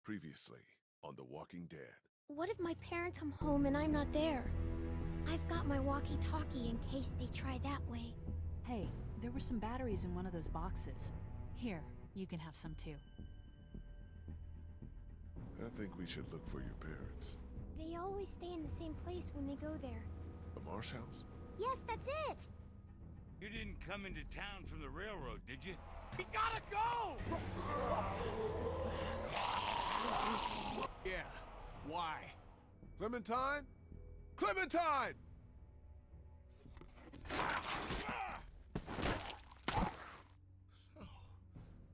Previously on The Walking Dead. What if my parents come home and I'm not there? I've got my walkie-talkie in case they try that way. Hey, there were some batteries in one of those boxes. Here, you can have some too. I think we should look for your parents. They always stay in the same place when they go there. The Marsh house? Yes, that's it! You didn't come into town from the railroad, did you? We gotta go! Yeah, why? Clementine? Clementine!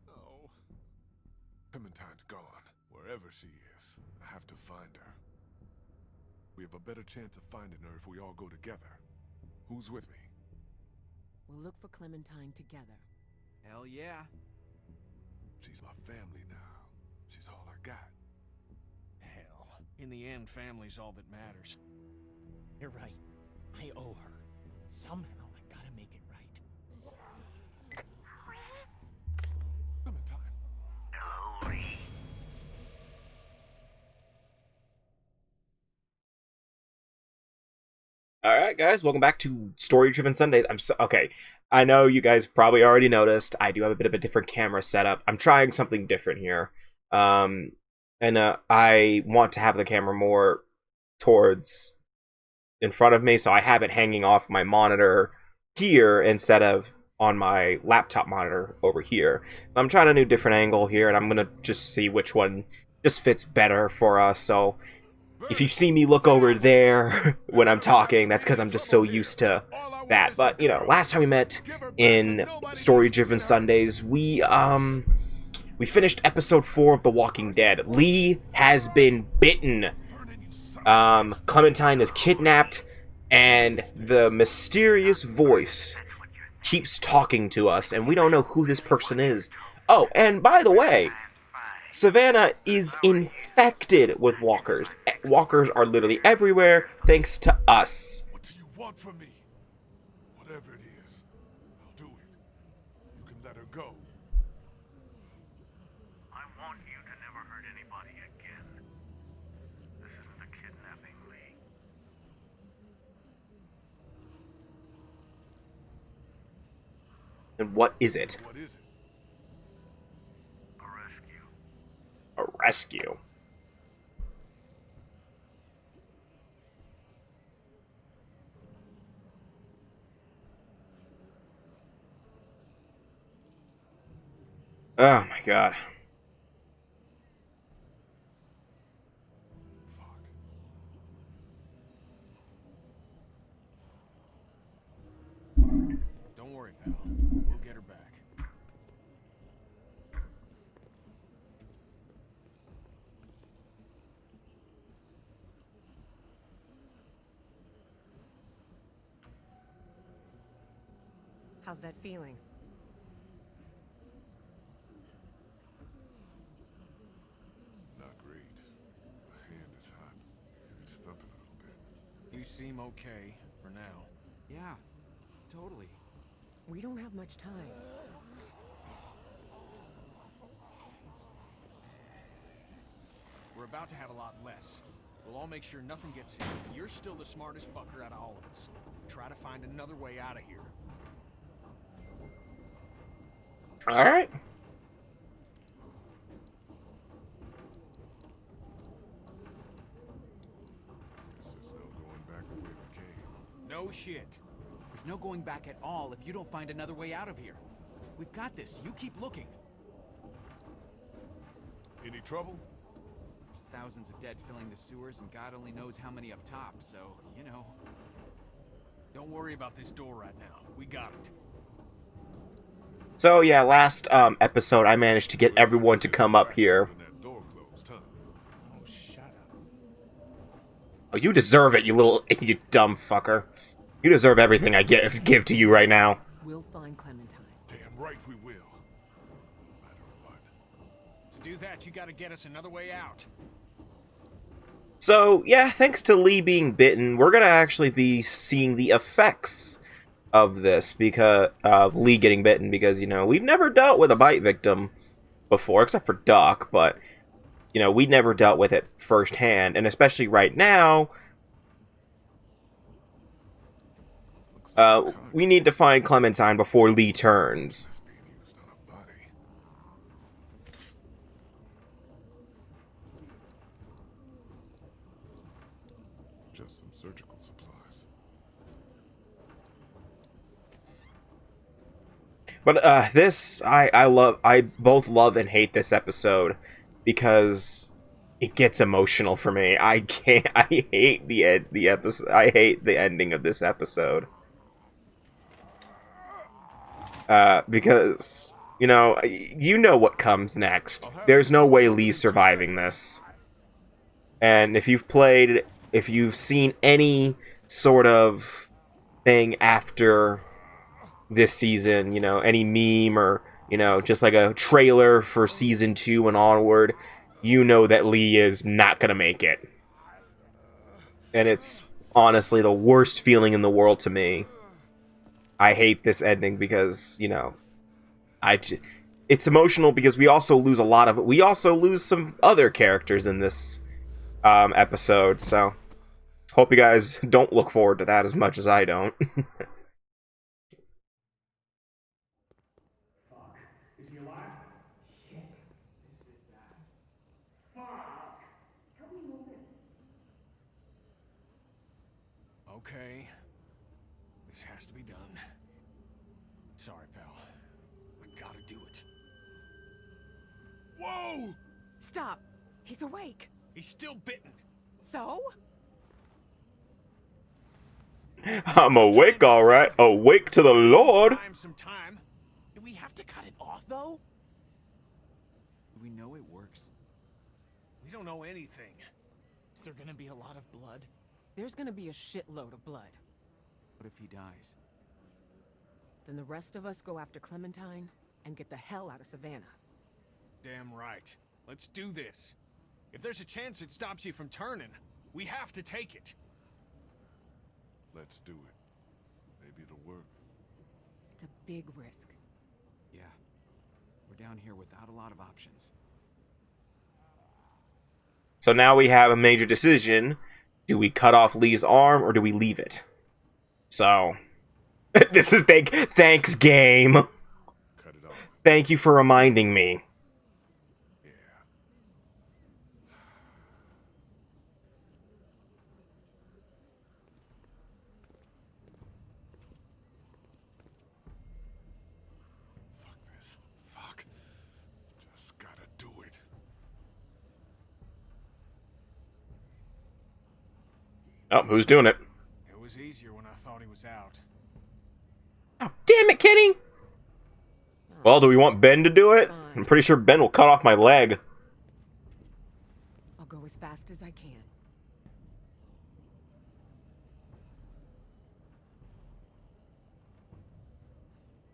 Oh. Clementine's gone. Wherever she is, I have to find her. We have a better chance of finding her if we all go together. Who's with me? We'll look for Clementine together. Hell yeah. She's my family now. She's all I got. Hell, in the end, family's all that matters. You're right. I owe her. Somehow I gotta make it right. Clementine. All right, guys, welcome back to Story Driven Sundays. Okay. I know you guys probably already noticed I do have a bit of a different camera setup. I'm trying something different here, and I want to have the camera more towards in front of me, so I have it hanging off my monitor here instead of on my laptop monitor over here. I'm trying a new different angle here, and I'm gonna just see which one just fits better for us. So if you see me look over there when I'm talking, that's because I'm just so used to that. But, you know, last time we met in Story Driven Sundays, we finished episode 4 of The Walking Dead. Lee has been bitten. Clementine is kidnapped, and the mysterious voice keeps talking to us, and we don't know who this person is. Oh, and by the way, Savannah is infected with walkers. Walkers are literally everywhere, thanks to us. What do you want from me? Whatever it is, I'll do it. You can let her go. I want you to never hurt anybody again. This isn't a kidnapping, Lee. And what is it? What is it? A rescue. A rescue. Oh my god. Fuck. Don't worry, pal. We'll get her back. How's that feeling? Not great. My hand is hot. And it's thumping a little bit. You seem okay for now. Yeah, totally. We don't have much time. We're about to have a lot less. We'll all make sure nothing gets in. You're still the smartest fucker out of all of us. Try to find another way out of here. Alright. Guess there's no going back the way we came. No shit. There's no going back at all if you don't find another way out of here. We've got this. You keep looking. Any trouble? There's thousands of dead filling the sewers, and God only knows how many up top, so, you know. Don't worry about this door right now. We got it. So yeah, last episode I managed to get everyone to come up here. When that door closed, huh? Oh, shut up. Oh, you deserve it, you dumb fucker. You deserve everything I give to you right now. We'll find Clementine. Damn right we will. No matter what. To do that, you gotta get us another way out. So yeah, thanks to Lee being bitten, we're gonna actually be seeing the effects of this because of Lee getting bitten, because, you know, we've never dealt with a bite victim before, except for Duck, but you know, we never dealt with it firsthand, and especially right now, we need to find Clementine before Lee turns. That's being used on a body. Just some surgical supplies. But this I both love and hate this episode because it gets emotional for me. I can't. I hate the episode. I hate the ending of this episode. Because you know what comes next. There's no way Lee's surviving this. And if you've seen any sort of thing after this season, you know, any meme or, you know, just like a trailer for season 2 and onward, you know that Lee is not gonna make it. And it's honestly the worst feeling in the world to me. I hate this ending because, you know, it's emotional because we also lose we also lose some other characters in this episode, so hope you guys don't look forward to that as much as I don't. Is he alive? Shit. This is bad. Fuck! Help me move it. Okay. This has to be done. Sorry, pal. I gotta do it. Whoa! Stop! He's awake! He's still bitten. So? I'm awake, alright. Awake to the Lord. Buy him some time. Do we have to cut it off, though? Do we know it works? We don't know anything. Is there gonna be a lot of blood? There's gonna be a shitload of blood. What if he dies? Then the rest of us go after Clementine and get the hell out of Savannah. Damn right. Let's do this. If there's a chance it stops you from turning, we have to take it. Let's do it. Maybe it'll work. It's a big risk. Yeah. We're down here without a lot of options. So now we have a major decision. Do we cut off Lee's arm or do we leave it? So, this is thanks, game. Cut it off. Thank you for reminding me. Yeah. Fuck this. Fuck. Just gotta do it. Oh, who's doing it? It was easier when I thought he was out. Oh, damn it, Kenny! Well, do we want Ben to do it? I'm pretty sure Ben will cut off my leg. I'll go as fast as I can.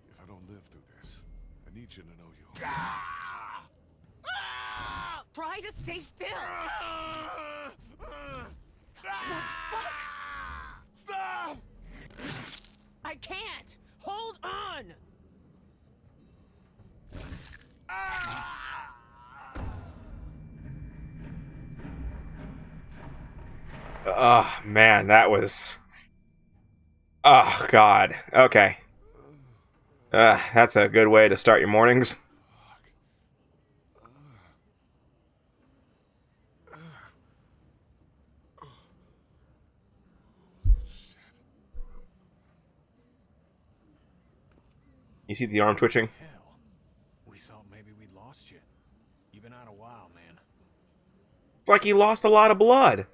If I don't live through this, I need you to know you. Try to stay still! Stop! I can't! Hold on! Oh, man, that was... Oh, God. Okay. That's a good way to start your mornings. You see the arm twitching? Hell. We thought maybe we'd lost you. You've been out a while, man. It's like he lost a lot of blood.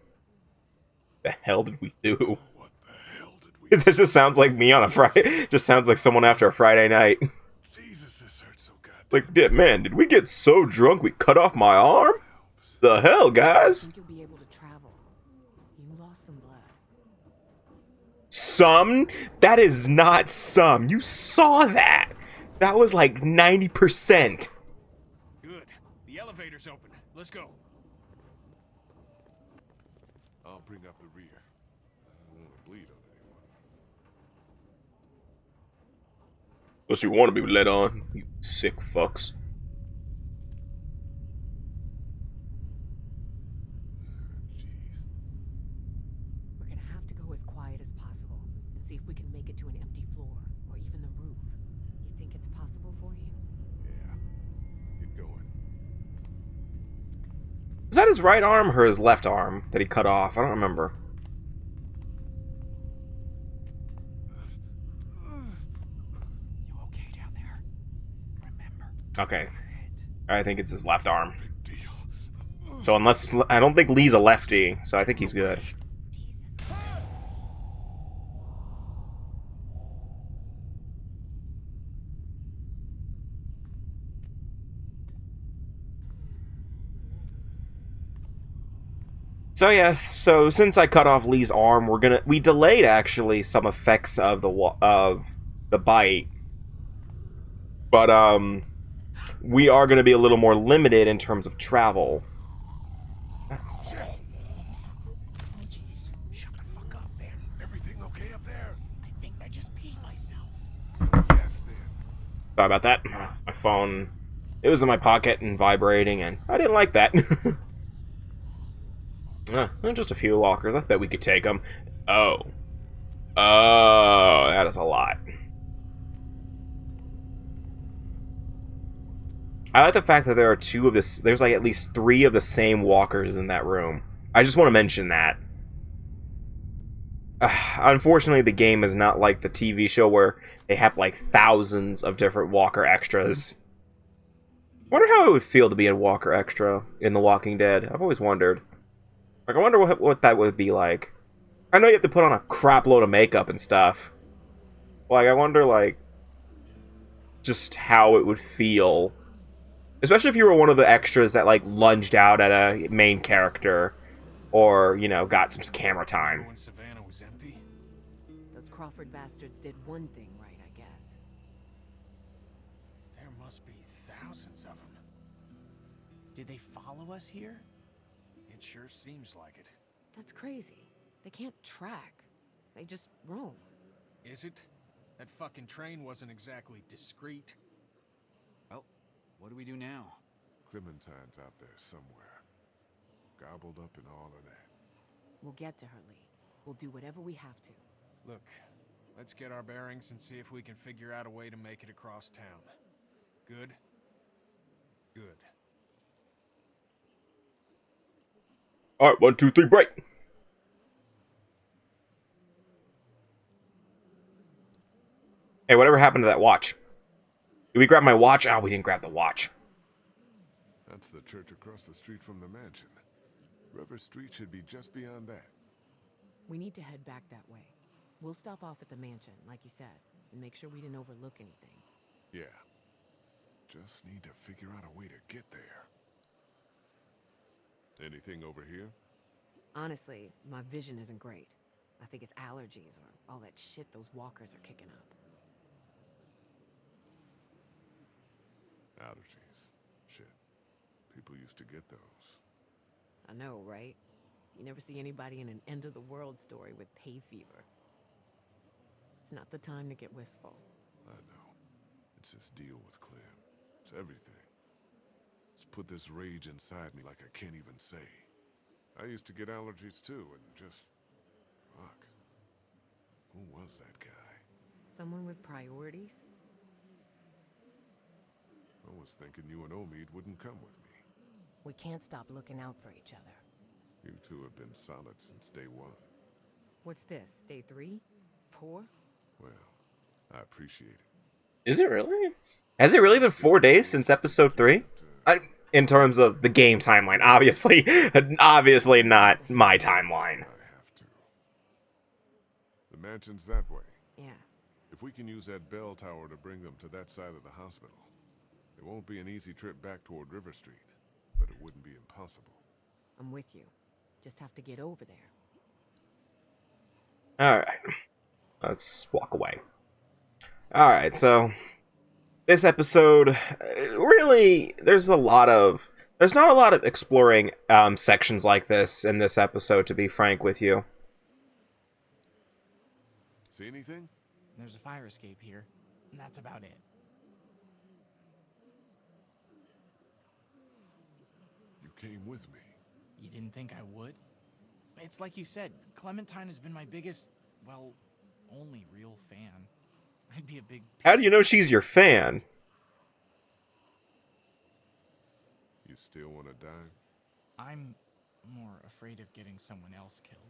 The hell did we do? What the hell did we This just sounds like me on a Friday. Just sounds like someone after a Friday night. Jesus, this hurts so It's like, man, did we get so drunk we cut off my arm? The hell, I guys? think you'll be able to travel. You lost some blood. Some? That is not some. You saw that. That was like 90%. Good. The elevator's open. Let's go. I'll bring up the rear. I don't want to bleed on anyone. Unless you want to be let on, you sick fucks. we can make it to an empty floor, or even the roof. You think it's possible for you? Yeah. Get going. Is that his right arm or his left arm that he cut off? I don't remember. You okay down there? Remember. Okay. I think it's his left arm. Big deal. So unless... I don't think Lee's a lefty, so I think he's good. Jesus Christ. So yeah, so since I cut off Lee's arm, we delayed actually some effects of the bite. But we are gonna be a little more limited in terms of travel. Oh, jeez. Shut the fuck up, man. Everything okay up there? I think I just peed myself. So yes then. Sorry about that. My phone, it was in my pocket and vibrating, and I didn't like that. Just a few walkers. I bet we could take them. Oh, that is a lot. I like the fact that there are there's like at least 3 of the same walkers in that room. I just want to mention that. Unfortunately, the game is not like the TV show where they have like thousands of different walker extras. Wonder how it would feel to be a walker extra in The Walking Dead. I've always wondered. Like, I wonder what that would be like. I know you have to put on a crap load of makeup and stuff. Like, I wonder, like, just how it would feel. Especially if you were one of the extras that, like, lunged out at a main character. Or, you know, got some camera time. When Savannah was empty? Those Crawford bastards did one thing right, I guess. There must be thousands of them. Did they follow us here? It sure seems like it. That's crazy. They can't track. They just roam. Is it? That fucking train wasn't exactly discreet. Well, what do we do now? Clementine's out there somewhere. Gobbled up in all of that. We'll get to her, Lee. We'll do whatever we have to. Look, let's get our bearings and see if we can figure out a way to make it across town. Good? Good. Alright, 1, 2, 3, break! Hey, whatever happened to that watch? Did we grab my watch? Oh, we didn't grab the watch. That's the church across the street from the mansion. River Street should be just beyond that. We need to head back that way. We'll stop off at the mansion, like you said, and make sure we didn't overlook anything. Yeah. Just need to figure out a way to get there. Anything over here? Honestly, my vision isn't great. I think it's allergies or all that shit those walkers are kicking up. Allergies. Shit. People used to get those. I know, right? You never see anybody in an end-of-the-world story with hay fever. It's not the time to get wistful. I know. It's this deal with Clem. It's everything. It's put this rage inside me like I can't even say. I used to get allergies too, and just... fuck. Who was that guy? Someone with priorities? I was thinking you and Omid wouldn't come with me. We can't stop looking out for each other. You two have been solid since day 1. What's this, day 3? 4? Well, I appreciate it. Is it really? Has it really been 4 days since episode 3? In terms of the game timeline, obviously. Obviously not my timeline. I have to. The mansion's that way. Yeah. If we can use that bell tower to bring them to that side of the hospital, it won't be an easy trip back toward River Street, but it wouldn't be impossible. I'm with you. Just have to get over there. Alright. Let's walk away. Alright, so... this episode, really, there's not a lot of exploring sections like this in this episode, to be frank with you. See anything? There's a fire escape here, and that's about it. You came with me. You didn't think I would? It's like you said, Clementine has been my biggest, well, only real fan. I'd be a big. How do you know she's your fan? You still want to die? I'm more afraid of getting someone else killed.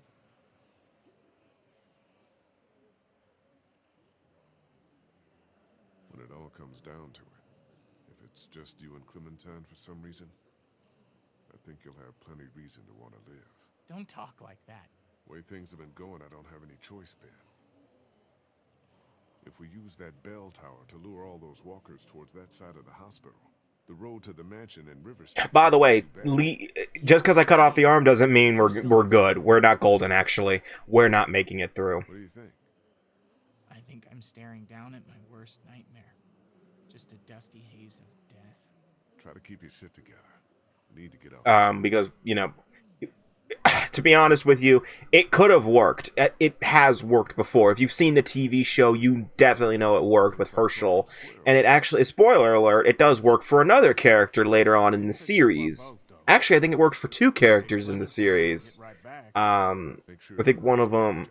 When it all comes down to it, if it's just you and Clementine for some reason, I think you'll have plenty reason to want to live. Don't talk like that. Way things have been going, I don't have any choice, Ben. If we use that bell tower to lure all those walkers towards that side of the hospital, the road to the mansion in River Street... By the way, Lee, just because I cut off the arm doesn't mean we're good. We're not golden, actually. We're not making it through. What do you think? I think I'm staring down at my worst nightmare. Just a dusty haze of death. Try to keep your shit together. Need to get out. Because, you know, to be honest with you, it could have worked. It has worked before. If you've seen the TV show, you definitely know it worked with Herschel. And it actually, spoiler alert, it does work for another character later on in the series. Actually, I think it worked for 2 characters in the series. I think one of them...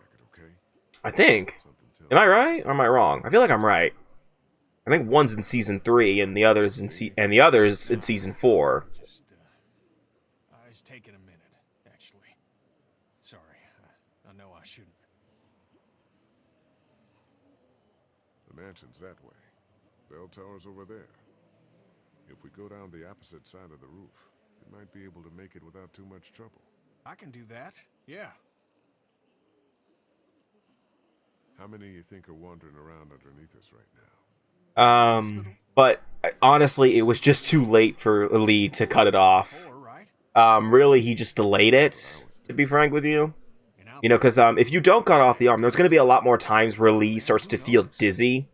I think... Am I right or am I wrong? I feel like I'm right. I think one's in season 3 and the other's in season 4. I was taking a minute, actually. Sorry, I know I shouldn't. The mansion's that way. Bell tower's over there. If we go down the opposite side of the roof, we might be able to make it without too much trouble. I can do that, yeah. How many you think are wandering around underneath us right now? But honestly, it was just too late for Lee to cut it off. Really, he just delayed it, to be frank with you. You know, because if you don't cut off the arm, there's going to be a lot more times where Lee starts to feel dizzy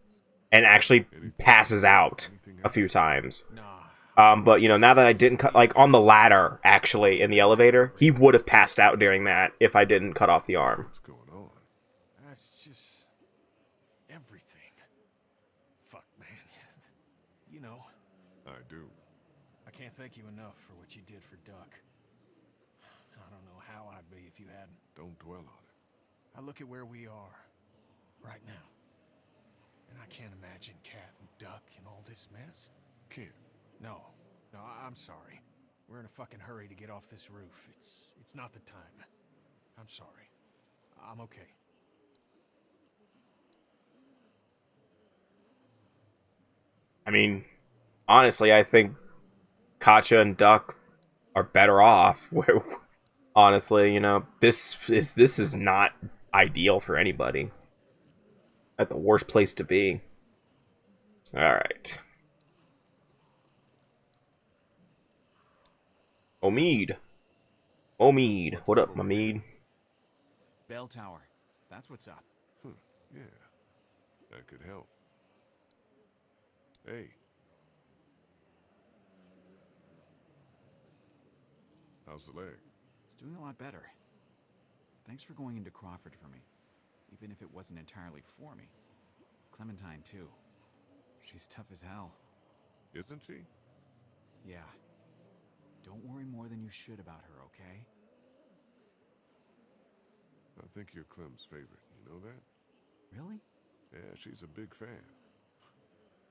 and actually passes out a few times. But, you know, now that I didn't cut, like, on the ladder, actually, in the elevator, he would have passed out during that if I didn't cut off the arm. What's going on? That's just... everything. Fuck, man. You know. I do. I can't thank you enough for what you did for Duck. I don't know how I'd be if you hadn't. Don't dwell on it. I look at where we are right now, and I can't imagine Cat and Duck in all this mess. Can't. No, I'm sorry. We're in a fucking hurry to get off this roof. It's not the time. I'm sorry. I'm okay. I mean, honestly, I think Katja and Duck are better off. Honestly, you know, this is not ideal for anybody. At the worst place to be. Alright. Omid. What up, my mead? Bell tower. That's what's up. Yeah. That could help. Hey. How's the leg? It's doing a lot better. Thanks for going into Crawford for me. Even if it wasn't entirely for me. Clementine, too. She's tough as hell. Isn't she? Yeah. Don't worry more than you should about her, okay? I think you're Clem's favorite. You know that? Really? Yeah, she's a big fan.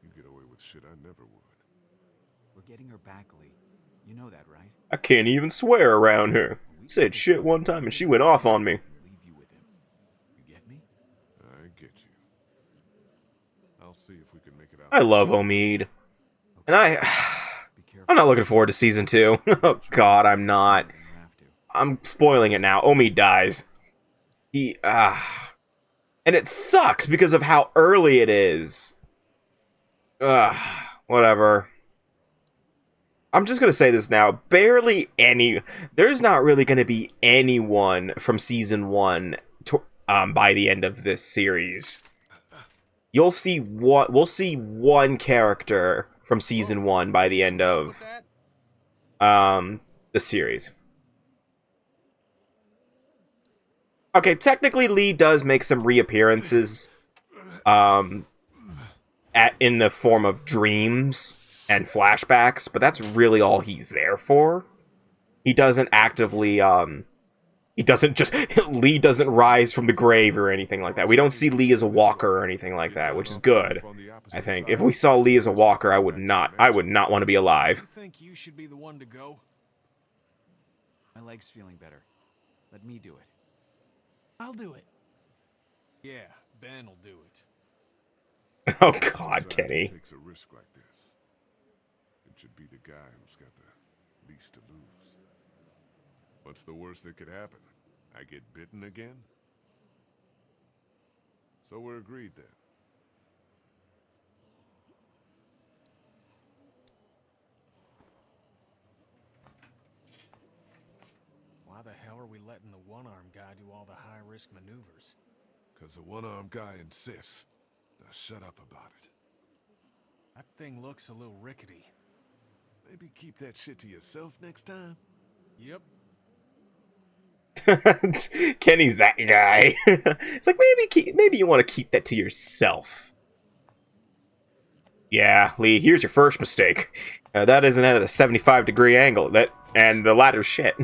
You get away with shit I never would. We're getting her back, Lee. You know that, right? I can't even swear around her. Said shit one time and she went off on me. Leave you with him. You get me? I get you. I'll see if we can make it out. I love Omid. And I'm not looking forward to season 2. Oh god, I'm not. I'm spoiling it now. Omid dies. And it sucks because of how early it is. Whatever. I'm just gonna say this now. There's not really gonna be anyone from season 1 by the end of this series. We'll see one character from season 1 by the end of the series. Okay, technically Lee does make some reappearances in the form of dreams and flashbacks, but that's really all he's there for. He doesn't actively He doesn't just Lee doesn't rise from the grave or anything like that. We don't see Lee as a walker or anything like that, which is good. I think if we saw Lee as a walker, I would not want to be alive. You think you should be the one to go? My leg's feeling better. Let me do it. I'll do it. Yeah, Ben will do it. Oh God, Kenny. Takes a risk like this. It should be the guy who's got the least to lose. What's the worst that could happen? I get bitten again? So we're agreed then. Why the hell are we letting the one-armed guy do all the high-risk maneuvers? Because the one-armed guy insists. Now shut up about it. That thing looks a little rickety. Maybe keep that shit to yourself next time? Yep. Kenny's that guy. It's like maybe you want to keep that to yourself. Yeah, Lee, here's your first mistake. That isn't at a 75-degree angle. And the ladder's shit.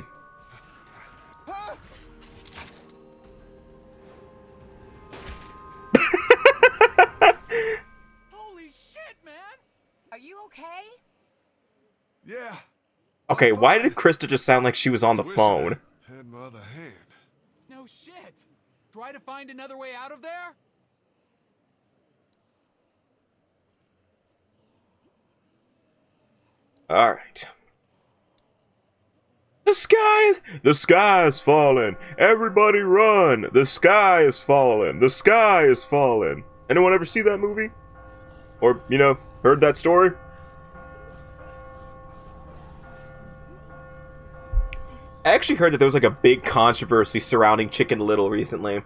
Holy shit, man! Are you okay? Yeah. Okay, why did Krista just sound like she was on the Wish phone? I had my other hand. No shit! Try to find another way out of there? Alright. The sky is falling. Everybody run. The sky is falling. The sky is falling. Anyone ever see that movie? Or, heard that story? I actually heard that there was like a big controversy surrounding Chicken Little recently.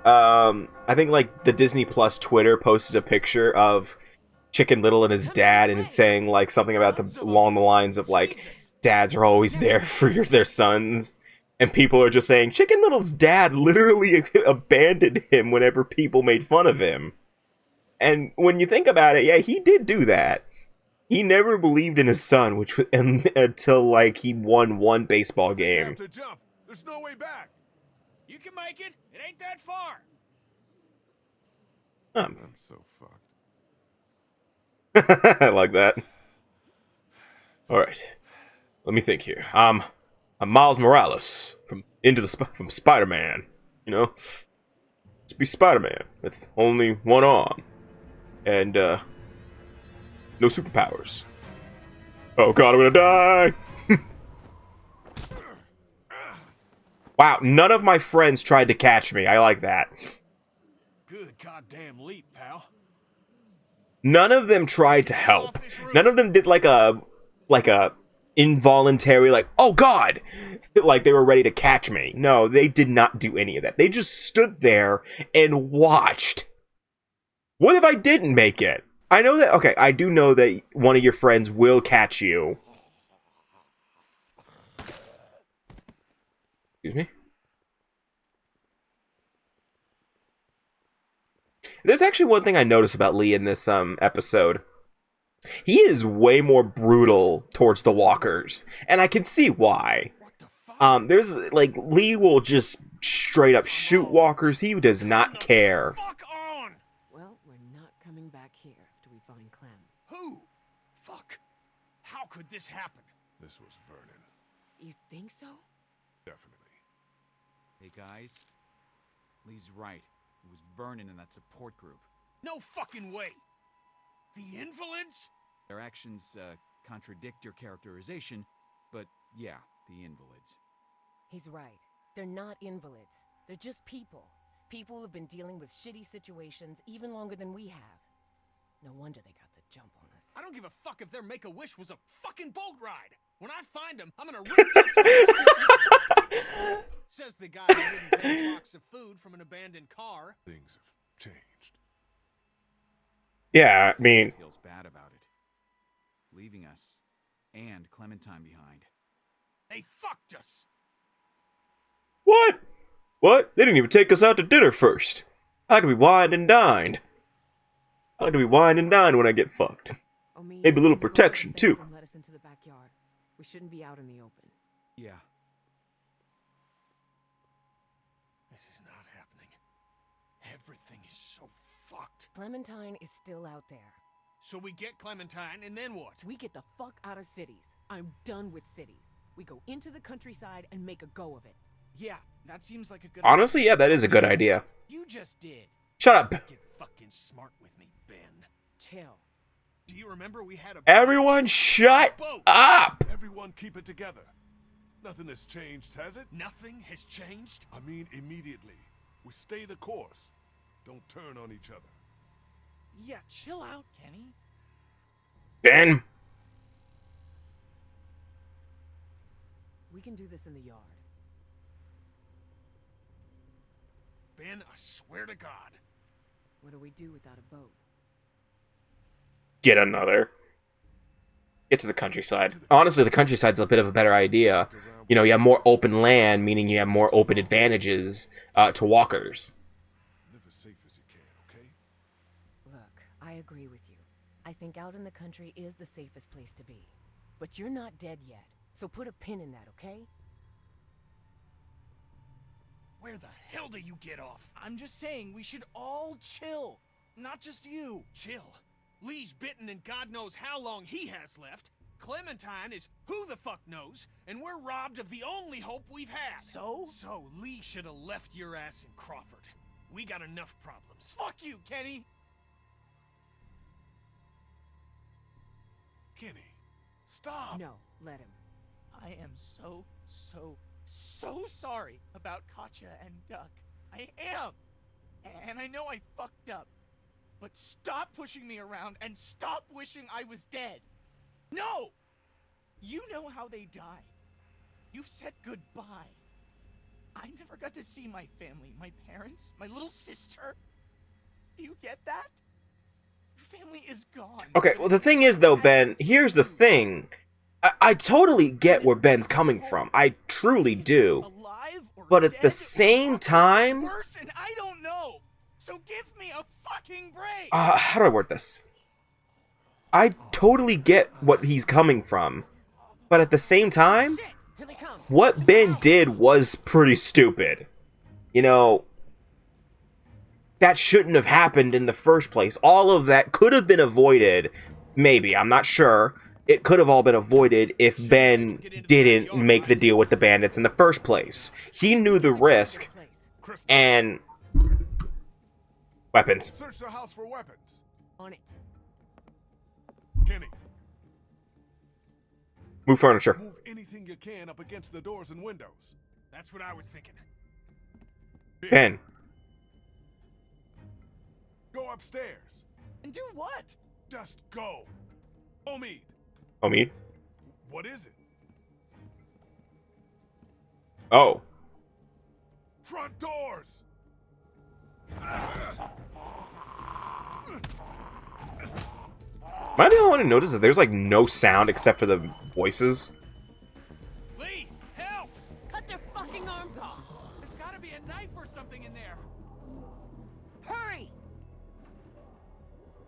I think like the Disney Plus Twitter posted a picture of Chicken Little and his dad and saying like something about along the lines of like dads are always there for their sons, and people are just saying Chicken Little's dad literally abandoned him whenever people made fun of him. And when you think about it, yeah, he did do that. He never believed in his son, until like he won one baseball You game. have to jump. There's no way back. You can make it. It ain't that far. I'm so fucked. I like that. All right, let me think here. I'm Miles Morales from Spider-Man. Let's be Spider-Man with only one arm and no superpowers. Oh God, I'm gonna die. Wow, none of my friends tried to catch me. I like that. Good goddamn leap, pal. None of them tried to help. None of them did like a involuntary like, oh God, like they were ready to catch me. No, they did not do any of that. They just stood there and watched. What if I didn't make it? I know that, okay, I do know that one of your friends will catch you. Excuse me? There's actually one thing I noticed about Lee in this episode. He is way more brutal towards the walkers, and I can see why. There's like Lee will just straight up shoot walkers. He does not care. Fuck on! Well, we're not coming back here after we find Clem. Who? Fuck. How could this happen? This was Vernon. You think so? Definitely. Hey guys, Lee's right. It was Vernon in that support group. No fucking way. The invalids? Their actions contradict your characterization, but yeah, the invalids. He's right. They're not invalids. They're just people. People who've been dealing with shitty situations even longer than we have. No wonder they got the jump on us. I don't give a fuck if their Make-A-Wish was a fucking boat ride. When I find them, I'm gonna rip their Says the guy who didn't take a box of food from an abandoned car. Things have changed. Yeah, I mean, Feels bad about it. Leaving us and Clementine behind. They fucked us. what? What? They didn't even take us out to dinner first. I like to be wined and dined. I like to be wined and dined when I get fucked. Oh, me. Maybe a little protection, too. Let us into the backyard. We shouldn't be out in the open. Yeah. This is not happening. Everything is so fucked. Clementine is still out there. So we get Clementine, and then what? We get the fuck out of cities. I'm done with cities. We go into the countryside and make a go of it. Yeah, that seems like a good Honestly, yeah, that is a good idea. You just did. Shut up. Get fucking smart with me, Ben. Chill. Do you remember we had a Everyone shut boat? up! Everyone keep it together. Nothing has changed, has it? Nothing has changed? I mean, immediately. We stay the course. Don't turn on each other. Yeah, chill out, Kenny. Ben. We can do this in the yard. Ben, I swear to God. What do we do without a boat? Get another. Get to the countryside. Honestly, the countryside's a bit of a better idea. You know, you have more open land, meaning you have more open advantages to walkers. Live as safe as you can, okay? Look, I agree with you. I think out in the country is the safest place to be. But you're not dead yet, so put a pin in that, okay? Where the hell do you get off? I'm just saying we should all chill. Not just you. Chill. Lee's bitten and God knows how long he has left. Clementine is who the fuck knows, and we're robbed of the only hope we've had. So? So Lee should have left your ass in Crawford. We got enough problems. Fuck you, Kenny. Kenny, stop. No, let him. I am so sorry about Katya and Duck. I am. And I know I fucked up. But stop pushing me around and stop wishing I was dead. No! You know how they died. You've said goodbye. I never got to see my family, my parents, my little sister. Do you get that? Your family is gone. Okay, well, the thing is, though, Ben, here's the thing. I totally get where Ben's coming from. I truly do. Alive or But at the dead, same time... worse, and I don't know. So give me a fucking break. how do I word this? I totally get what he's coming from. But at the same time, Here they come. what Ben did was pretty stupid. You know, that shouldn't have happened in the first place. All of that could have been avoided. Maybe, I'm not sure. It could have all been avoided if Ben didn't make the deal with the bandits in the first place. He knew the risk, and... Weapons. Search the house for weapons. On it. Kenny, Move furniture. move anything you can up against the doors and windows. That's what I was thinking. Ben. Go upstairs. And do what? Just go. Omid, Omid? what is it? Oh. Front doors. Am I the only one who notices that there's like no sound except for the voices? Lee, help! Cut their fucking arms off. There's gotta be a knife or something in there. Hurry!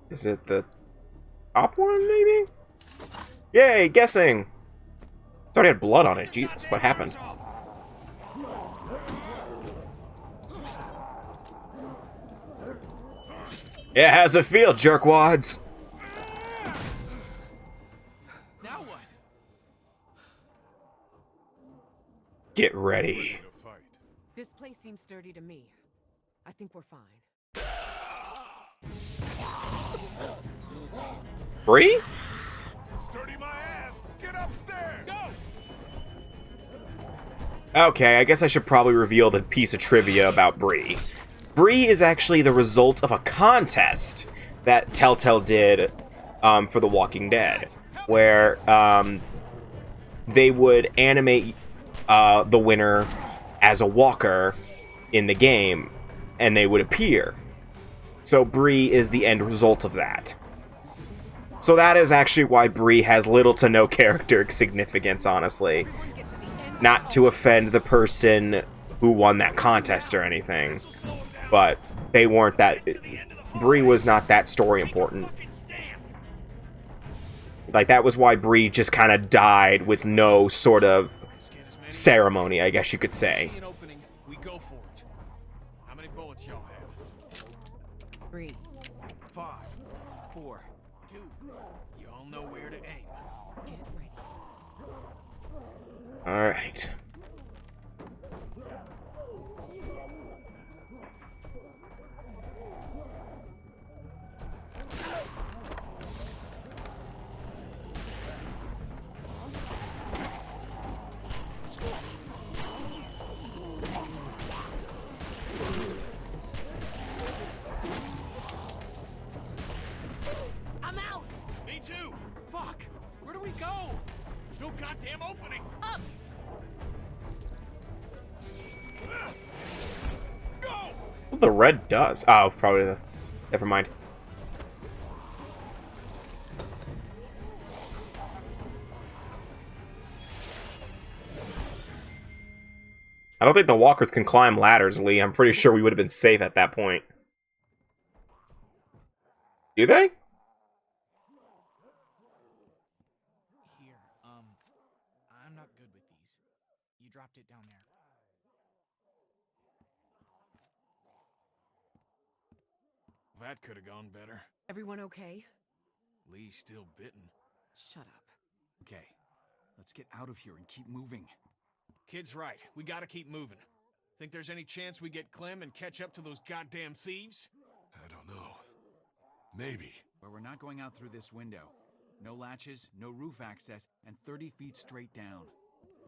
Is it the top one, maybe? Yay, guessing! It's already had blood on it. Jesus, what happened? Yeah, how's it feel, jerkwads? Now what? Get ready. To fight. This place seems sturdy to me. I think we're fine. Bree? Sturdy my ass. Get upstairs. Go! Okay, I guess I should probably reveal the piece of trivia about Bree. Bree is actually the result of a contest that Telltale did for The Walking Dead, where they would animate the winner as a walker in the game, and they would appear. So Bree is the end result of that. So that is actually why Bree has little to no character significance, honestly. Not to offend the person who won that contest or anything, but they weren't that... Bree was not that story important. Like, that was why Bree just kind of died with no sort of ceremony, I guess you could say. See an opening, we go for it. 3. 5, 4, 2. You all know where to aim. Get ready. All right. I'm out! Me too. Fuck. Where do we go? There's no goddamn opening. Up! Go! What the red does? Oh, probably the. Never mind. I don't think the walkers can climb ladders, Lee. I'm pretty sure we would have been safe at that point. Do they? Here, I'm not good with these. You dropped it down there. That could have gone better. Everyone okay? Lee's still bitten. Shut up. Okay, let's get out of here and keep moving. Kid's right. We gotta keep moving. Think there's any chance we get Clem and catch up to those goddamn thieves? I don't know. Maybe. Where we're not going out through this window. No latches, no roof access, and 30 feet straight down.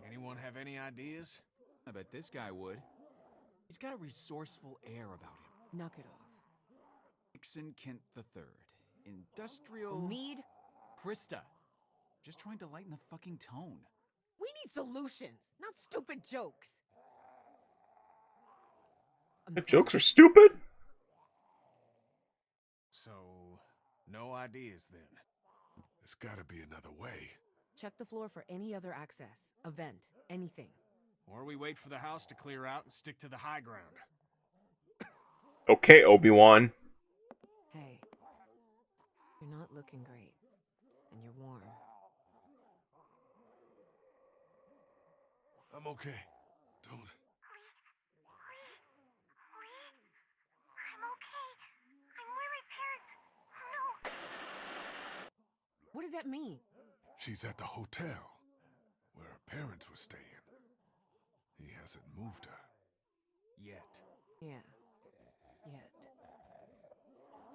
Anyone have any ideas? I bet this guy would. He's got a resourceful air about him. Knock it off. Nixon Kent III. Industrial... Need? Krista. Just trying to lighten the fucking tone. We need solutions, not stupid jokes. The jokes are stupid? So, no ideas then. There's gotta be another way. Check the floor for any other access, a vent, anything. Or we wait for the house to clear out and stick to the high ground. Okay, Obi-Wan. Hey, you're not looking great, and you're warm. I'm okay. Don't. What did that mean? She's at the hotel where her parents were staying. He hasn't moved her. Yet. Yeah. Yet.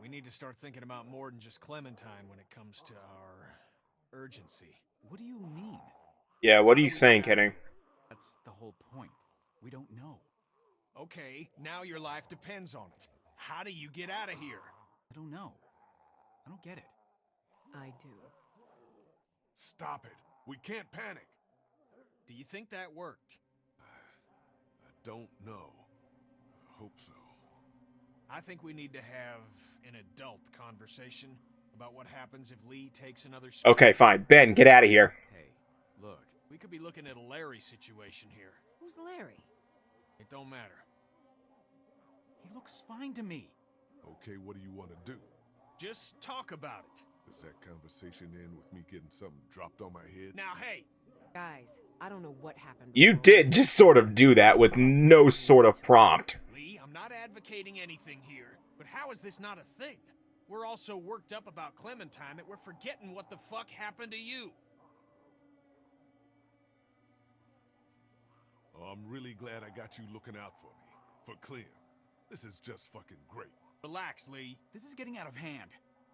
We need to start thinking about more than just Clementine when it comes to our urgency. What do you mean? Yeah, what are you saying, Kenny? That's the whole point. We don't know. Okay, now your life depends on it. How do you get out of here? I don't know. I don't get it. I do. Stop it. We can't panic. Do you think that worked? I don't know. I hope so. I think we need to have an adult conversation about what happens if Lee takes another spin. Okay, fine. Ben, get out of here. Hey, look. We could be looking at a Larry situation here. Who's Larry? It don't matter. He looks fine to me. Okay, what do you want to do? Just talk about it. Does that conversation end with me getting something dropped on my head? Now, hey, Guys, I don't know what happened. You before. did just sort of do that with no sort of prompt. Lee, I'm not advocating anything here, but how is this not a thing? We're all so worked up about Clementine that we're forgetting what the fuck happened to you. Oh, I'm really glad I got you looking out for me. For Clem. This is just fucking great. Relax, Lee. This is getting out of hand.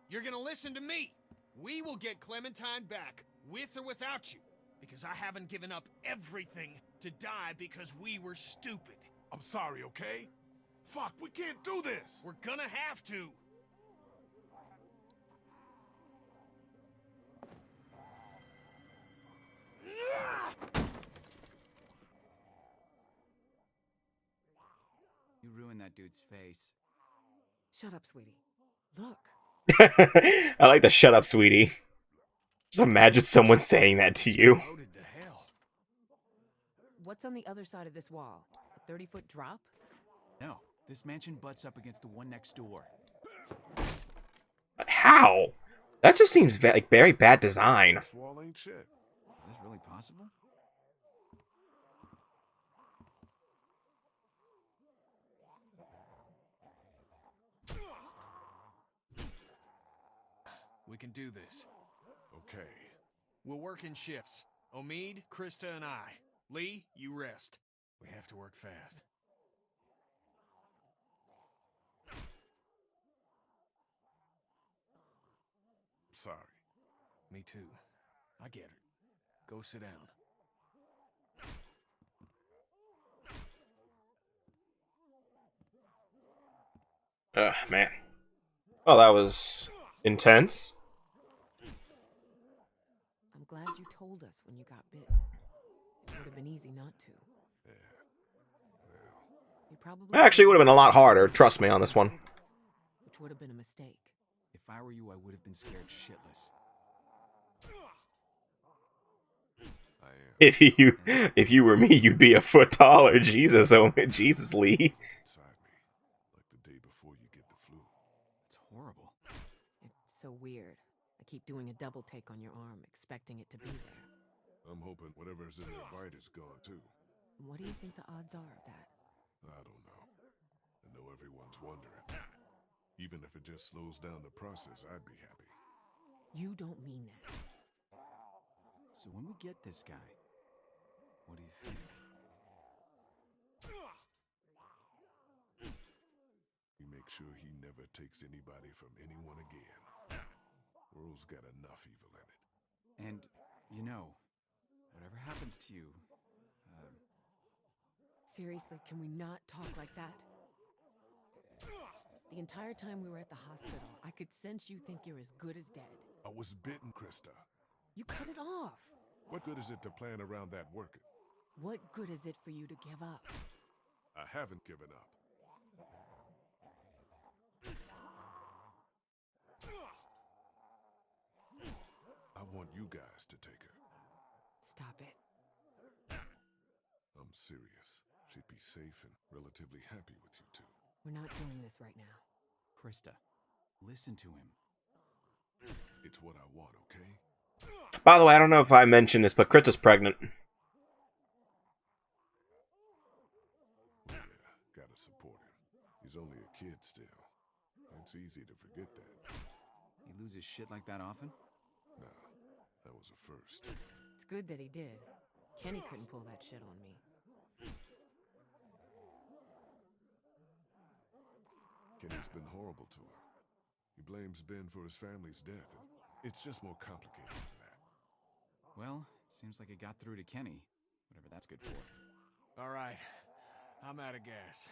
You're gonna listen to me. We will get Clementine back, with or without you. Because I haven't given up everything to die because we were stupid. I'm sorry, okay? Fuck, we can't do this! We're gonna have to. You ruined that dude's face. Shut up, sweetie. Look. I like the shut up, sweetie. Just imagine someone saying that to you. Loaded to hell. What's on the other side of this wall? A 30-foot drop? No, this mansion butts up against the one next door. But how? That just seems like very bad design. This wall ain't shit. Is this really possible? We can do this. Okay. We'll work in shifts. Omid, Krista, and I. Lee, you rest. We have to work fast. Sorry. Me too. I get it. Go sit down. Ugh, man. Well, that was intense. I'm glad you told us when you got bit. It would have been easy not to. You probably Actually, it would have been a lot harder. Trust me on this one. which would have been a mistake. If I were you, I would have been scared shitless. I am. If you were me, you'd be a foot taller. Jesus, oh Jesus, Lee. Inside me, like the day before you get the flu. It's horrible. It's so weird. I keep doing a double take on your arm, expecting it to be there. I'm hoping whatever's in the bite is gone too. What do you think the odds are of that? I don't know. I know everyone's wondering. Even if it just slows down the process, I'd be happy. You don't mean that. So when we get this guy, what do you think? We make sure he never takes anybody from anyone again. World's got enough evil in it. And, you know, whatever happens to you, Seriously, can we not talk like that? The entire time we were at the hospital, I could sense you think you're as good as dead. I was bitten, Krista. You cut it off. What good is it to plan around that working? What good is it for you to give up? I haven't given up. I want you guys to take her. Stop it. I'm serious. She'd be safe and relatively happy with you two. We're not doing this right now. Krista, listen to him. It's what I want, okay? By the way, I don't know if I mentioned this, but Krista's pregnant. Yeah, gotta support him. He's only a kid still. It's easy to forget that. He loses shit like that often? No, that was a first. It's good that he did. Kenny couldn't pull that shit on me. Kenny's been horrible to her. He blames Ben for his family's death, and it's just more complicated than that. Well, seems like it got through to Kenny. Whatever that's good for. All right. I'm out of gas.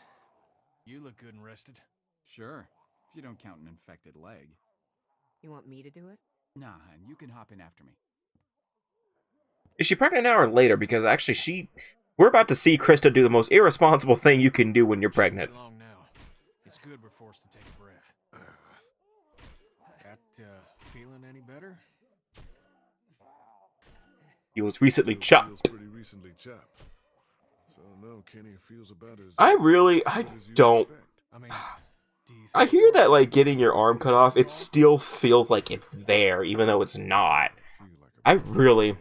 You look good and rested. Sure, if you don't count an infected leg. You want me to do it? Nah, and you can hop in after me. Is she pregnant now or later? Because actually we're about to see Krista do the most irresponsible thing you can do when you're pregnant. Shouldn't be long now. It's good we're forced to take a breath. Feeling any better? He was recently Feels chopped. pretty recently chopped. So no, Kenny feels about as I good as you'd don't. expect. I mean, do you I think hear that, like, getting your arm cut off, it still feels like it's there, even though it's not. Feel like a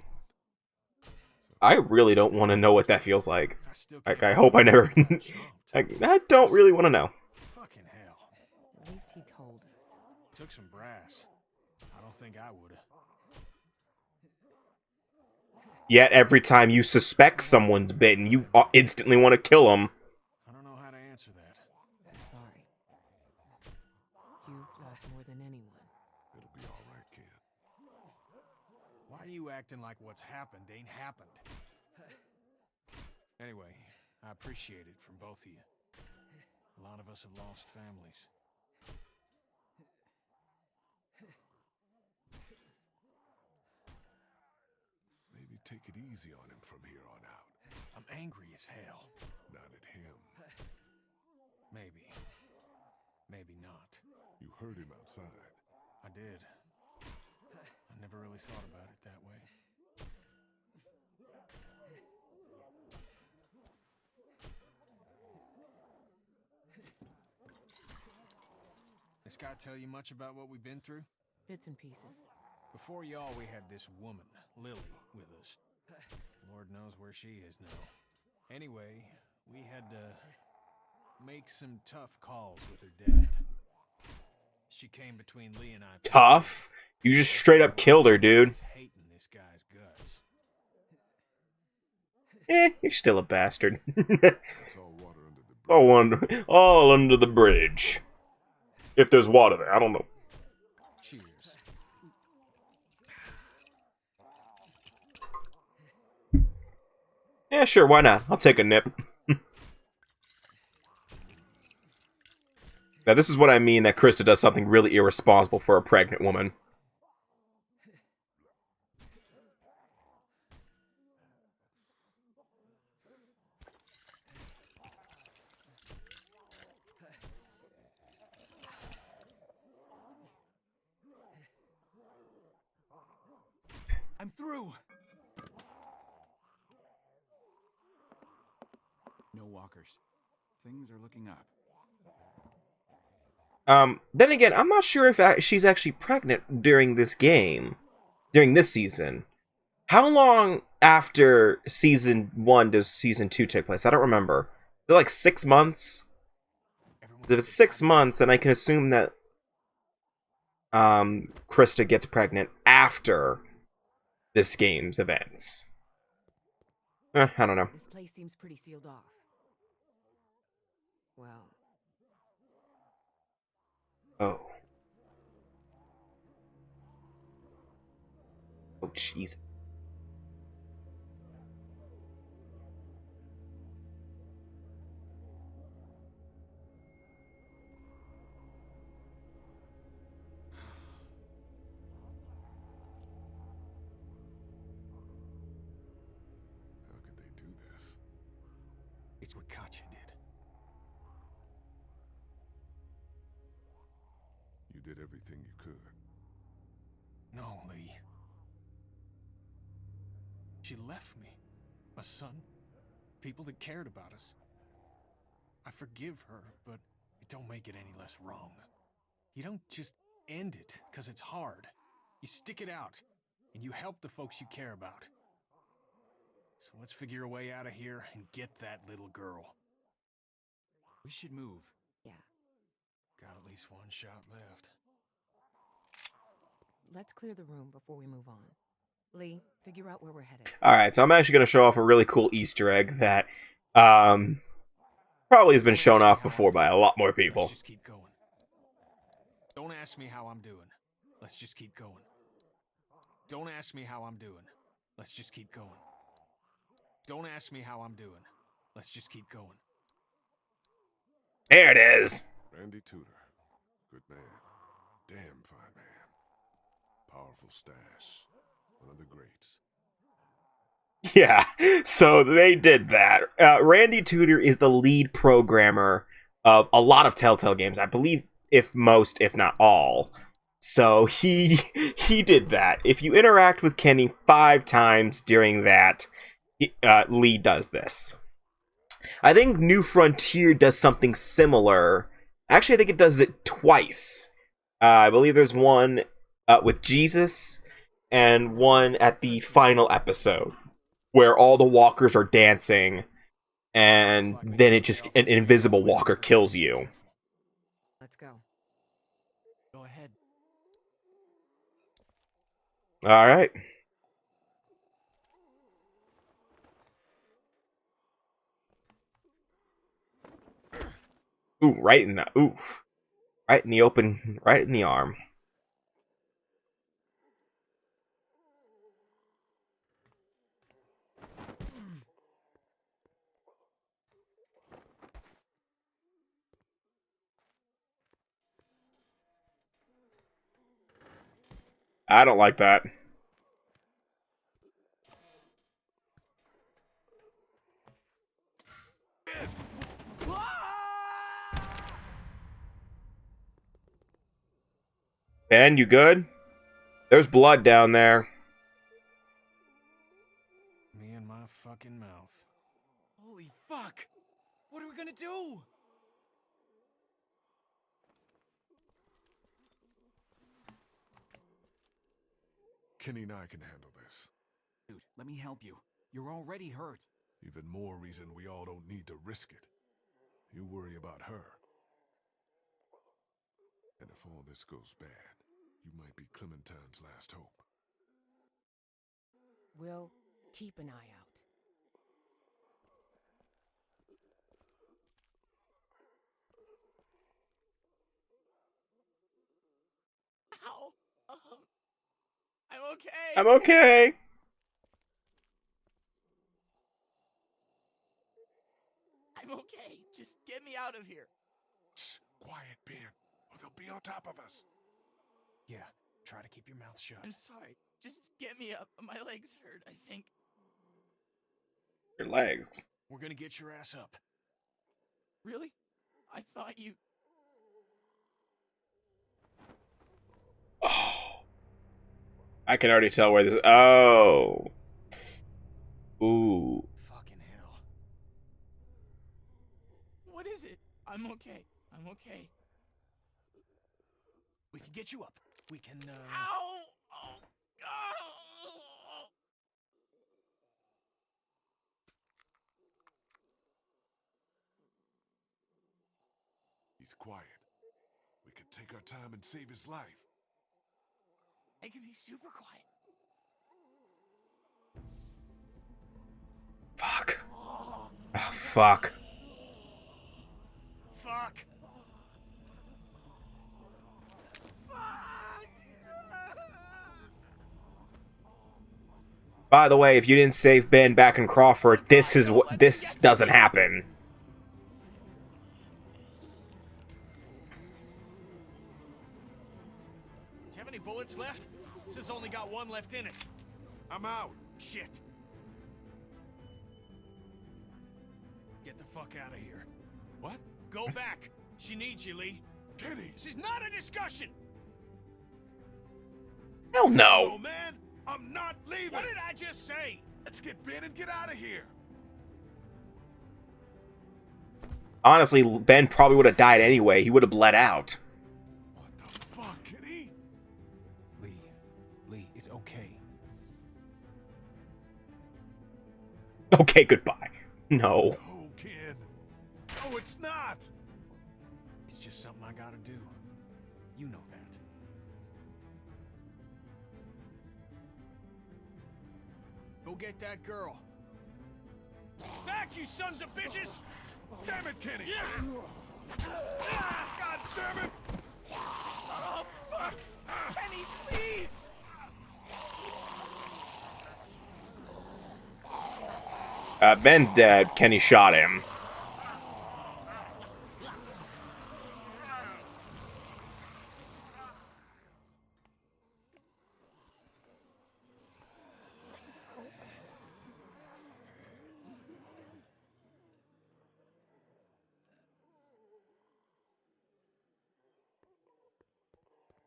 I really don't want to know what that feels like. I still Like, can't I hope I never... believe I don't really want to know. Fucking hell. At least he told us. Took some brass. I don't think I would've. Yet, every time you suspect someone's bitten, you instantly want to kill them. I don't know how to answer that. I'm sorry. You've lost more than anyone. It'll be all right, kid. Why are you acting like what's happened ain't happened? Anyway, I appreciate it from both of you. A lot of us have lost families. Maybe take it easy on him from here on out. I'm angry as hell. Not at him. Maybe. Maybe not. You heard him outside. I did. I never really thought about it that way. This guy tell you much about what we've been through? Bits and pieces. Before y'all, we had this woman, Lily, with us. Lord knows where she is now. Anyway, we had to make some tough calls with her dad. she came between Lee and I. Tough? You just straight up killed her, dude. Hating this guy's guts. You're still a bastard. It's all water under the bridge. all under the bridge. If there's water there, I don't know. Cheers. Yeah, sure, why not? I'll take a nip. Now, this is what I mean that Krista does something really irresponsible for a pregnant woman. I'm through. No walkers. Things are looking up. Then again, I'm not sure if she's actually pregnant during this game. During this season. How long after season 1 does season 2 take place? I don't remember. Is it like 6 months? If it's 6 months, then I can assume that Krista gets pregnant after this game's events. I don't know. This place seems pretty sealed off. Well, Oh. Oh, jeez. How could they do this? It's what Katya did. You did everything you could. No, Lee. She left me. My son. People that cared about us. I forgive her, but it don't make it any less wrong. You don't just end it because it's hard. You stick it out, and you help the folks you care about. So let's figure a way out of here and get that little girl. We should move. yeah. Got at least one shot left. Let's clear the room before we move on. Lee, figure out where we're headed. Alright, so I'm actually going to show off a really cool Easter egg that probably has been shown off before by a lot more people. Let's just keep going. Don't ask me how I'm doing. Let's just keep going. Don't ask me how I'm doing. Let's just keep going. Don't ask me how I'm doing. Let's just keep going. There it is! Randy Tudor. Good man. Damn fine man. Powerful stash. One of the greats. Yeah, so they did that. Randy Tudor is the lead programmer of a lot of Telltale games. I believe if not all. So he did that. If you interact with Kenny 5 times during that, Lee does this. I think New Frontier does something similar. Actually, I think it does it twice. I believe there's one with Jesus and one at the final episode where all the walkers are dancing and then it just an invisible walker kills you. Let's go. Go ahead. All right. Ooh, right in the right in the open, right in the arm. I don't like that. Ben, you good? There's blood down there. Me and my fucking mouth. Holy fuck! What are we gonna do? Kenny and I can handle this. Dude, let me help you. You're already hurt. Even more reason we all don't need to risk it. You worry about her. And if all this goes bad, you might be Clementine's last hope. We'll keep an eye out. Ow! I'm okay. I'm okay. I'm okay. Just get me out of here. Shh, quiet, Ben, or they'll be on top of us. Yeah, try to keep your mouth shut. I'm sorry. Just get me up. My legs hurt, I think. Your legs. We're gonna get your ass up. Really? I thought you... Oh. I can already tell where this... Oh. Ooh. Fucking hell. What is it? I'm okay. I'm okay. We can get you up. We can, Ow! Oh, oh. He's quiet. We could take our time and save his life. I can be super quiet. Fuck. Oh, fuck. Fuck! By the way, if you didn't save Ben back in Crawford, this doesn't happen. Do you have any bullets left? This has only got one left in it. I'm out. Shit. Get the fuck out of here. What? Go back. She needs you, Lee. Kenny! This is not a discussion. Hell Oh, no. man! I'm not leaving! What did I just say? Let's get Ben and get out of here! Honestly, Ben probably would have died anyway. He would have bled out. What the fuck, Kenny? Lee, it's okay. Okay, goodbye. No. No, kid. No, it's not! It's just something I gotta do. You know that. Go get that girl. Back, you sons of bitches! Damn it, Kenny! Yeah! God damn it! Oh, fuck! Kenny, please! Ben's dead. Kenny shot him.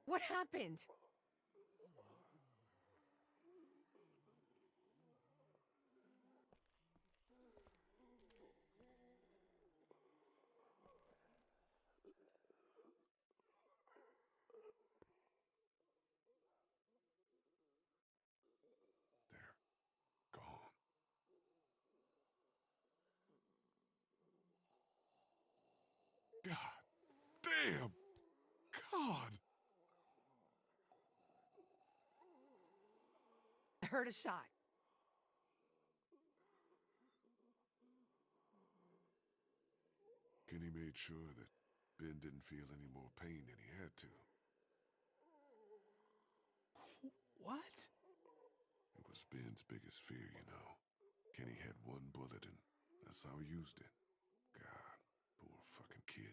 What happened? They're gone. God damn! God! I heard a shot. Kenny made sure that Ben didn't feel any more pain than he had to. What? It was Ben's biggest fear, you know. Kenny had one bullet and that's how he used it. God, poor fucking kid.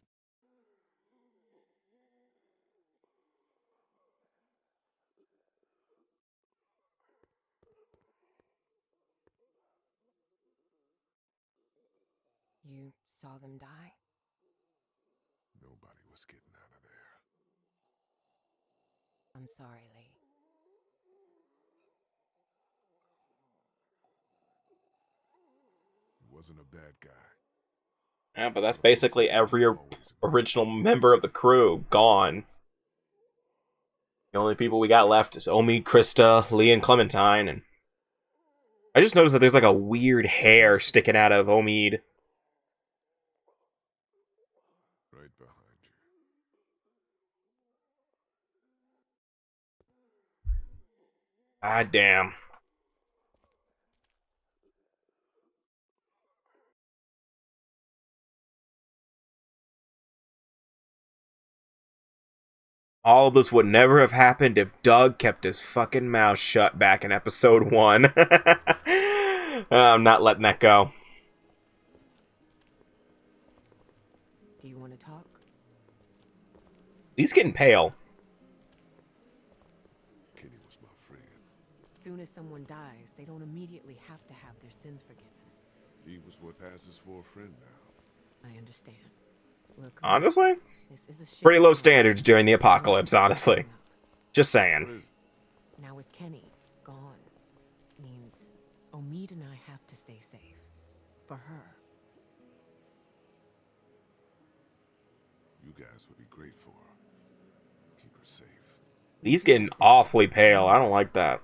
You saw them die? Nobody was getting out of there. I'm sorry, Lee. He wasn't a bad guy. Yeah, but that's basically every original member of the crew gone. The only people we got left is Omid, Krista, Lee, and Clementine, and I just noticed that there's like a weird hair sticking out of Omid. Right behind you. Ah, damn. All of this would never have happened if Doug kept his fucking mouth shut back in episode 1. I'm not letting that go. Do you want to talk? He's getting pale. Kenny was my friend. Soon as someone dies, they don't immediately have to have their sins forgiven. He was what passes for a friend now. I understand. Look, Honestly? this is a shit Pretty low show. standards during the apocalypse, honestly. Just What saying. is it? Now with Kenny gone, means Omid and I have to stay safe. For her. You guys would be great for her. Keep her safe. He's getting awfully pale. I don't like that.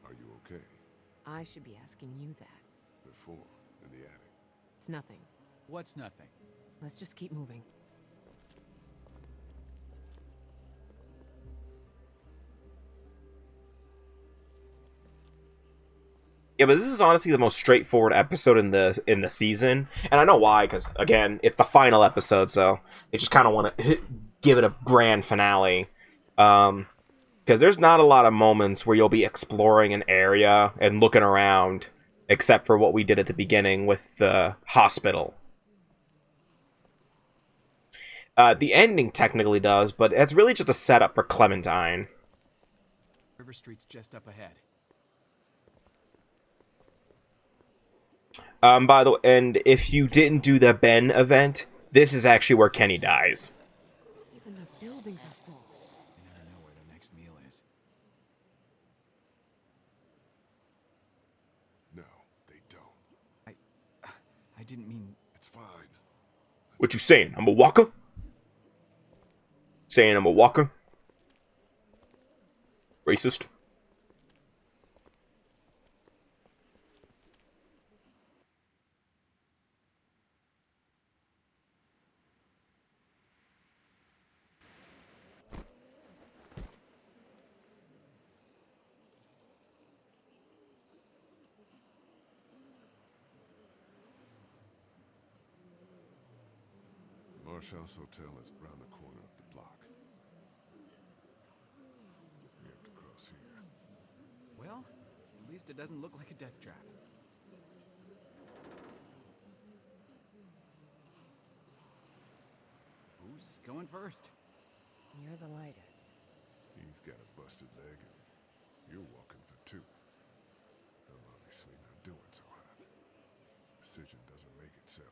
Are you okay? I should be asking you that. Before, in the attic. It's nothing. What's nothing? Let's just keep moving. Yeah, but this is honestly the most straightforward episode in the season, and I know why. Because again, it's the final episode, so they just kind of want to give it a grand finale. Because there's not a lot of moments where you'll be exploring an area and looking around, except for what we did at the beginning with the hospital. The ending technically does, but it's really just a setup for Clementine. River Street's just up ahead. By the way, and if you didn't do the Ben event, this is actually where Kenny dies. Even the buildings are full. You never know where the next meal is. No, they don't. I didn't mean... It's fine. What you saying? I'm a walker? Saying I'm a walker? Racist? Marshall's Hotel is around the corner of the block. We have to cross here. Well, at least it doesn't look like a death trap. Who's going first? You're the lightest. He's got a busted leg, and you're walking for two. I'm obviously not doing so hot. Decision doesn't make itself.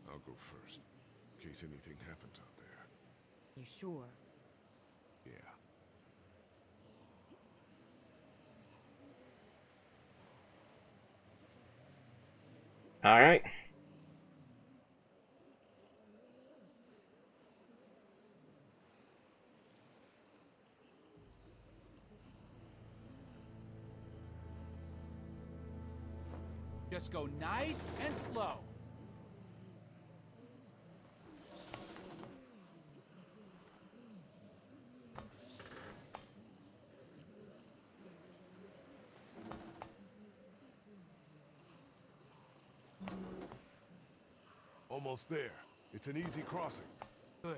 I'll go first, in case anything happens out there. You sure? Yeah. Alright. Just go nice and slow. Almost there. It's an easy crossing. Good.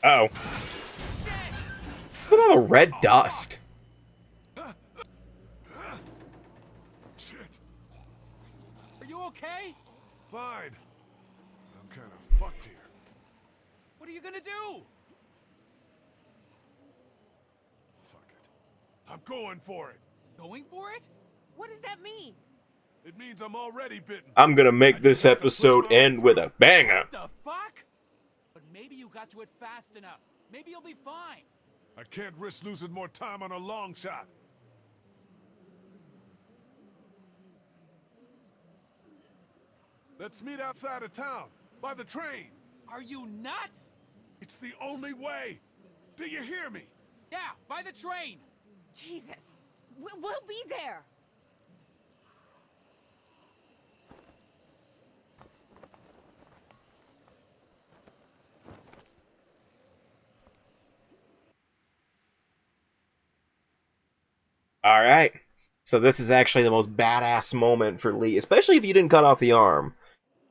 Uh-oh. Look at all the red dust. Shit. Are you okay? Fine. I'm kind of fucked here. What are you gonna do? Fuck it. I'm going for it. Going for it? What does that mean? It means I'm already bitten. I'm gonna make this episode end with a banger. The fuck? But maybe you got to it fast enough. Maybe you'll be fine. I can't risk losing more time on a long shot. Let's meet outside of town, by the train. Are you nuts? It's the only way. Do you hear me? Yeah, by the train. Jesus. We'll be there. All right. So this is actually the most badass moment for Lee, especially if you didn't cut off the arm.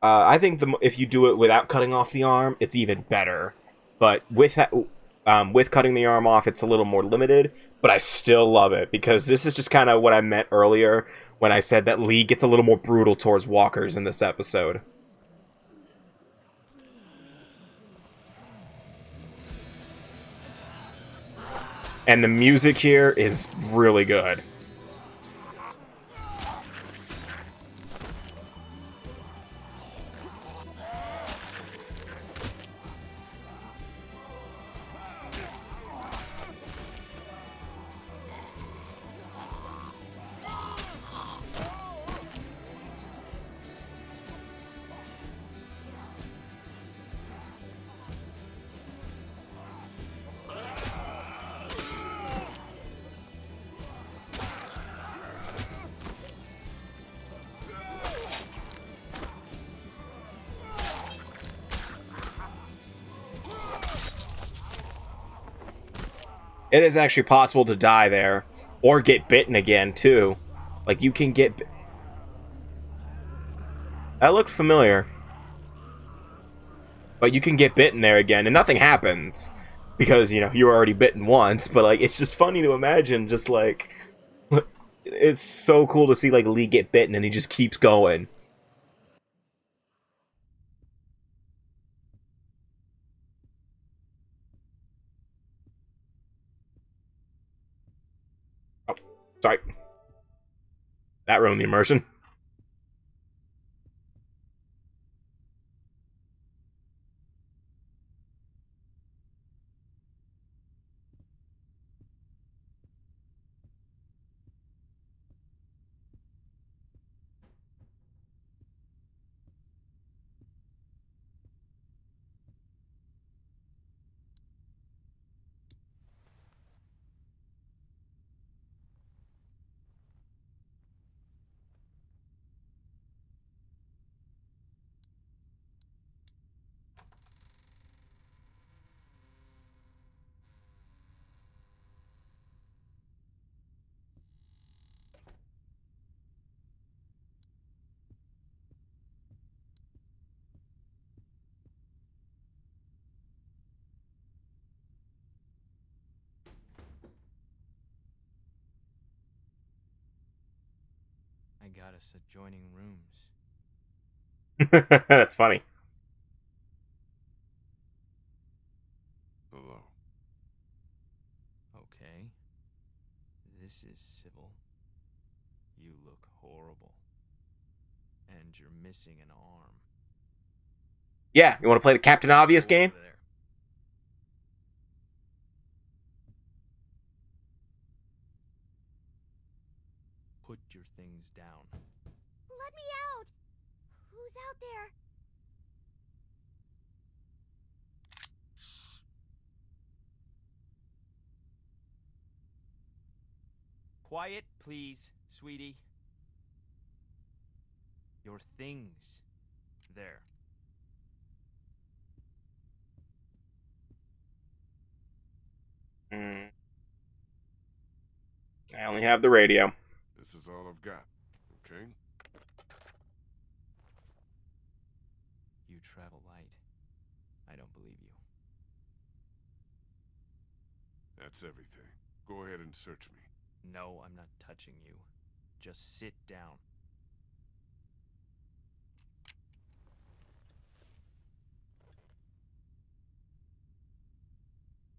I think if you do it without cutting off the arm, it's even better. But with cutting the arm off, it's a little more limited. But I still love it because this is just kind of what I meant earlier when I said that Lee gets a little more brutal towards walkers in this episode. And the music here is really good. It is actually possible to die there, or get bitten again, too. Like, you can get... That looked familiar. But you can get bitten there again, and nothing happens. Because, you know, you were already bitten once, but, like, it's just funny to imagine, just, like... It's so cool to see, like, Lee get bitten, and he just keeps going. Oh, sorry. That ruined the immersion. I got us adjoining rooms. That's funny. Hello. Okay. This is Sybil. You look horrible. And you're missing an arm. Yeah, you want to play the Captain Obvious game? Over there. Put your things down. Let me out! Who's out there? Quiet, please, sweetie. Your things. There. I only have the radio. This is all I've got, okay? You travel light. I don't believe you. That's everything. Go ahead and search me. No, I'm not touching you. Just sit down.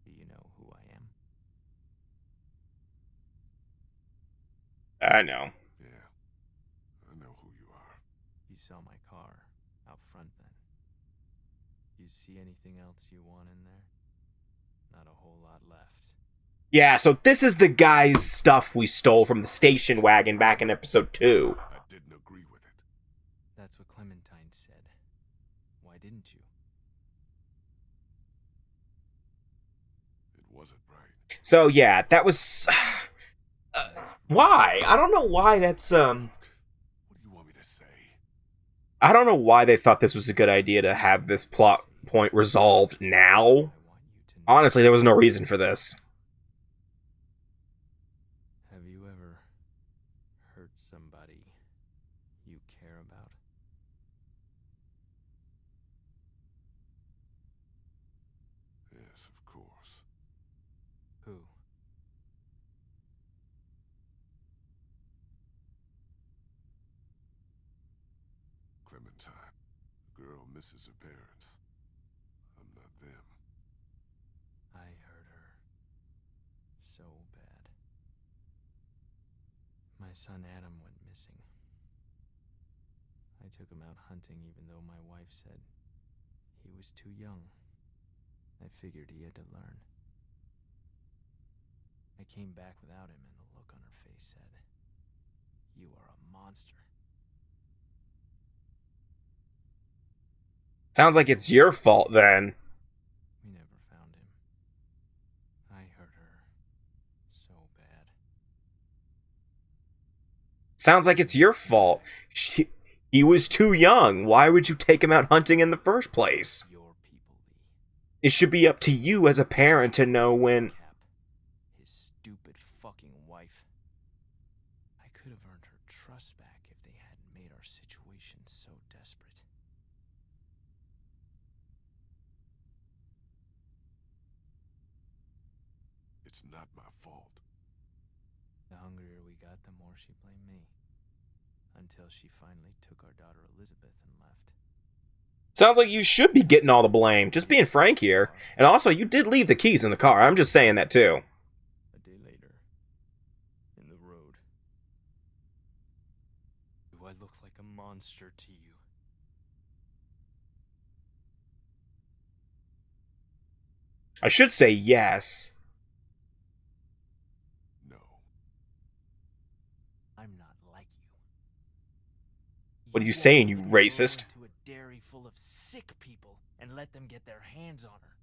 Do you know who I am? I know. Yeah, I know who you are. You saw my car out front then. You see anything else you want in there? Not a whole lot left. Yeah, so this is the guy's stuff we stole from the station wagon back in episode 2. I didn't agree with it. That's what Clementine said. Why didn't you? It wasn't right. So yeah, that was... why? I don't know why that's... What do you want me to say? I don't know why they thought this was a good idea to have this plot point resolved now. Honestly, there was no reason for this. Have you ever Yes, of course. Who? Clementine. The girl misses her parents. I'm not them. I hurt her. So bad. My son Adam went missing. I took him out hunting even though my wife said he was too young. I figured he had to learn. I came back without him and the look on her face said, "You are a monster." Sounds like it's your fault then. We never found him. I hurt her so bad. Sounds like it's your fault. He was too young. Why would you take him out hunting in the first place? Your people, Lee. It should be up to you as a parent to know when... Cap. His stupid fucking wife. I could have earned her trust back if they hadn't made our situation so desperate. It's not my fault. The hungrier we got, the more she blamed me. Until she finally took our daughter Elizabeth and left. Sounds like you should be getting all the blame. Just being frank here. And also, you did leave the keys in the car. I'm just saying that too. A day later, in the road. Do I look like a monster to you? I should say yes. No. I'm not like you. What are you saying, you wanted me to racist? go into a dairy full of sick people and let them get their hands on her.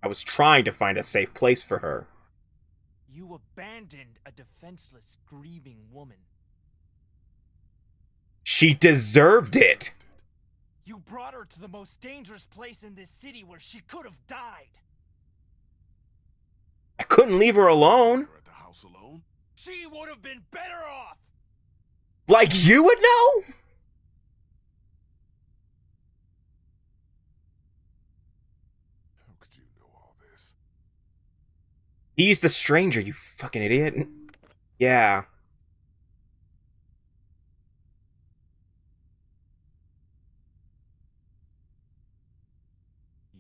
I was trying to find a safe place for her. You abandoned a defenseless, grieving woman. She deserved it. You brought her to the most dangerous place in this city where she could have died. I couldn't leave her alone. Her at the house alone? She would have been better off. Like you would know? How could you know all this? He's the stranger, you fucking idiot. Yeah.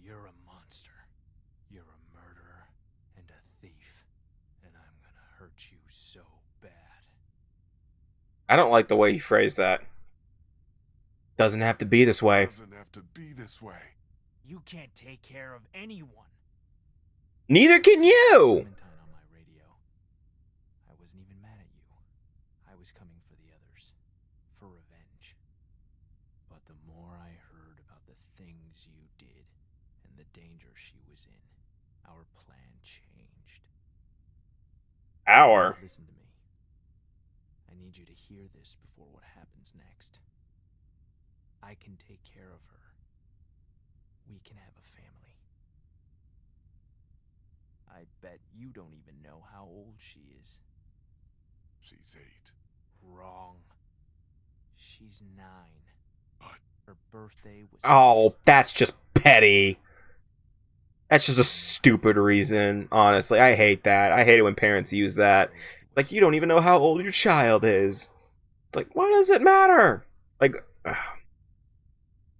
You're a monster. You're a murderer and a thief. And I'm gonna hurt you so bad. I don't like the way he phrased that. Doesn't have to be this way. Doesn't have to be this way. You can't take care of anyone. Neither can you! Clementine on my radio. I wasn't even mad at you. I was coming for the others. For revenge. But the more I heard about the things you did and the danger she was in, our plan changed. Our. Listen to me. I need you to hear this before what happens next. I can take care of her. We can have a family. I bet you don't even know how old she is. She's 8. Wrong. She's 9. But her birthday was... Oh, that's just petty. That's just a stupid reason, honestly. I hate that. I hate it when parents use that. Like, you don't even know how old your child is. It's like, why does it matter? Like,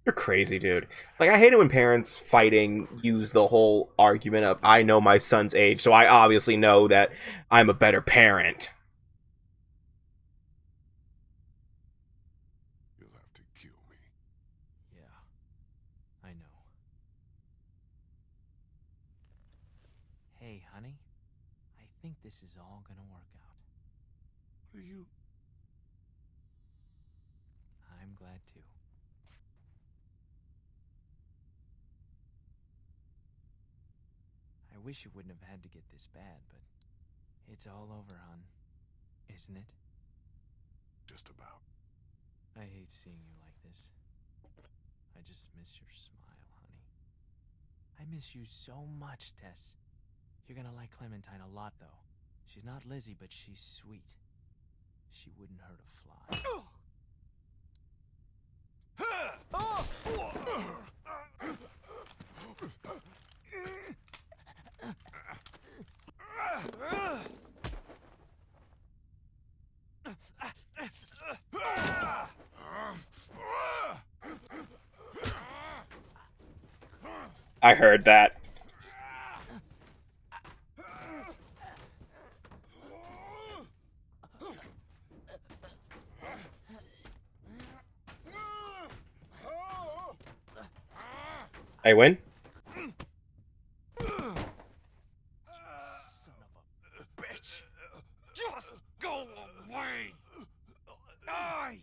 you're crazy, dude. Like, I hate it when parents fighting use the whole argument of, I know my son's age, so I obviously know that I'm a better parent. you'll have to kill me. Yeah, I know. Hey, honey. I think this is all gonna work out. What are you... I'm glad too. I wish it wouldn't have had to get this bad, but it's all over, hon. Isn't it? Just about. I hate seeing you like this. I just miss your smile, honey. I miss you so much, Tess. You're gonna like Clementine a lot, though. She's not Lizzie, but she's sweet. She wouldn't hurt a fly. I heard that. I win? Son of a bitch! Just go away! Die!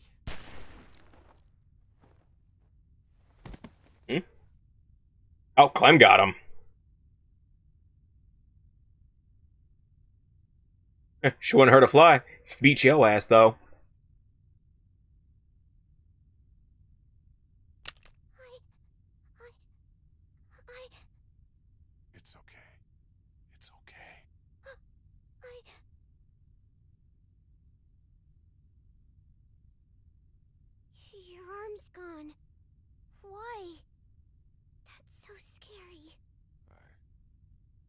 Hmm? Oh, Clem got him. She wouldn't hurt a fly. Beat your ass, though. It's okay. It's okay. Your arm's gone. Why? That's so scary. I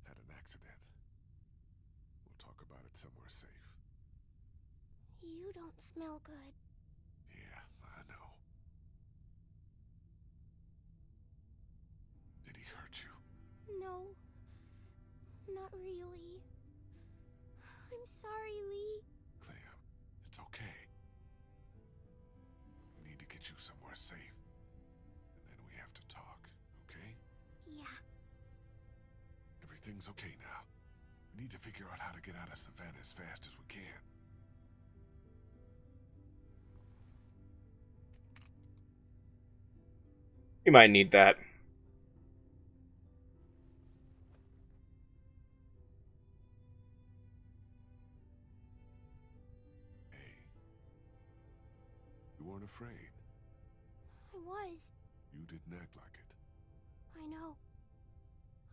had an accident. We'll talk about it somewhere safe. You don't smell good. Yeah, I know. Did he hurt you? No. Not really. I'm sorry, Lee. Clem, it's okay. We need to get you somewhere safe. And then we have to talk, okay? Yeah. Everything's okay now. We need to figure out how to get out of Savannah as fast as we can. You might need that. Hey. You weren't afraid. I was. You didn't act like it. I know.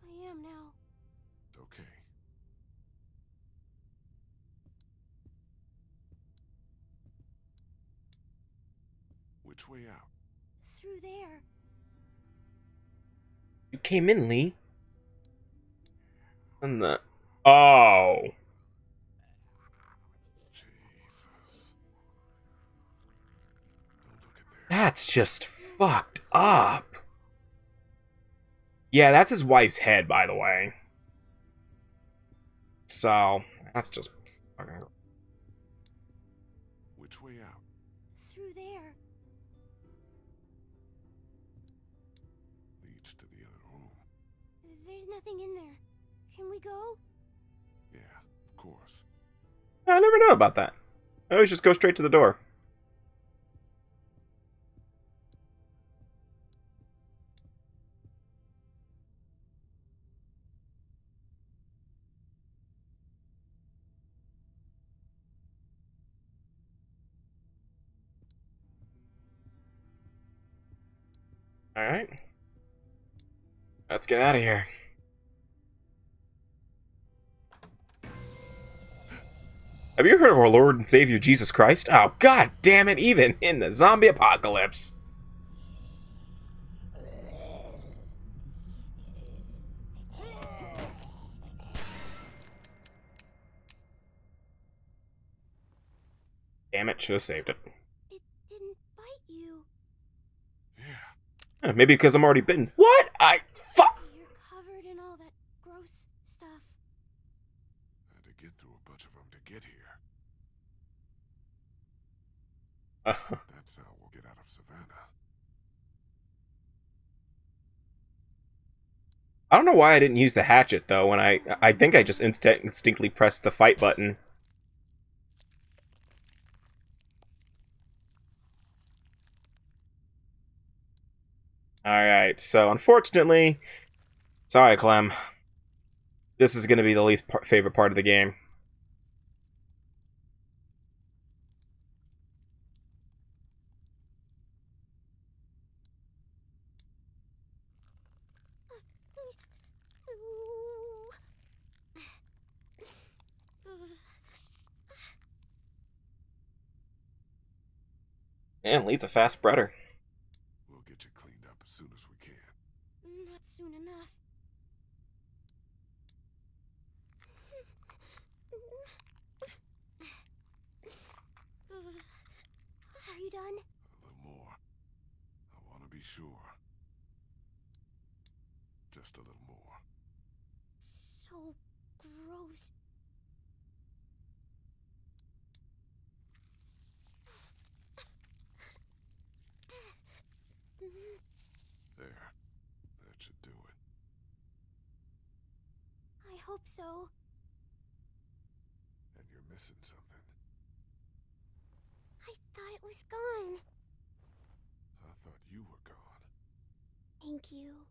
I am now. It's okay. Which way out? Through there. You came in, Lee. And the... Oh. Jesus. Don't look in there. That's just fucked up. Yeah, that's his wife's head, by the way. So, that's just fucking... Which way out? Through there. Leads to the other room. There's nothing in there. Can we go? Yeah, of course. I never know about that. I always just go straight to the door. Alright. Let's get out of here. Have you heard of our Lord and Savior Jesus Christ? Oh, god damn it, even in the zombie apocalypse. Damn it, should have saved it. It didn't bite you. Yeah. Maybe because I'm already bitten. What? Fuck! You're covered in all that gross stuff. I had to get through a bunch of them to get here. That's how we'll get out of Savannah. I don't know why I didn't use the hatchet, though, when I think I just instinctively pressed the fight button. Alright, so unfortunately... Sorry, Clem. This is going to be the least favorite part of the game. Man, Lee's a fast spreader. We'll get you cleaned up as soon as we can. Not soon enough. Are you done? A little more. I want to be sure. just a little more. So gross. There. That should do it. I hope so. And you're missing something. I thought it was gone. I thought you were gone. Thank you.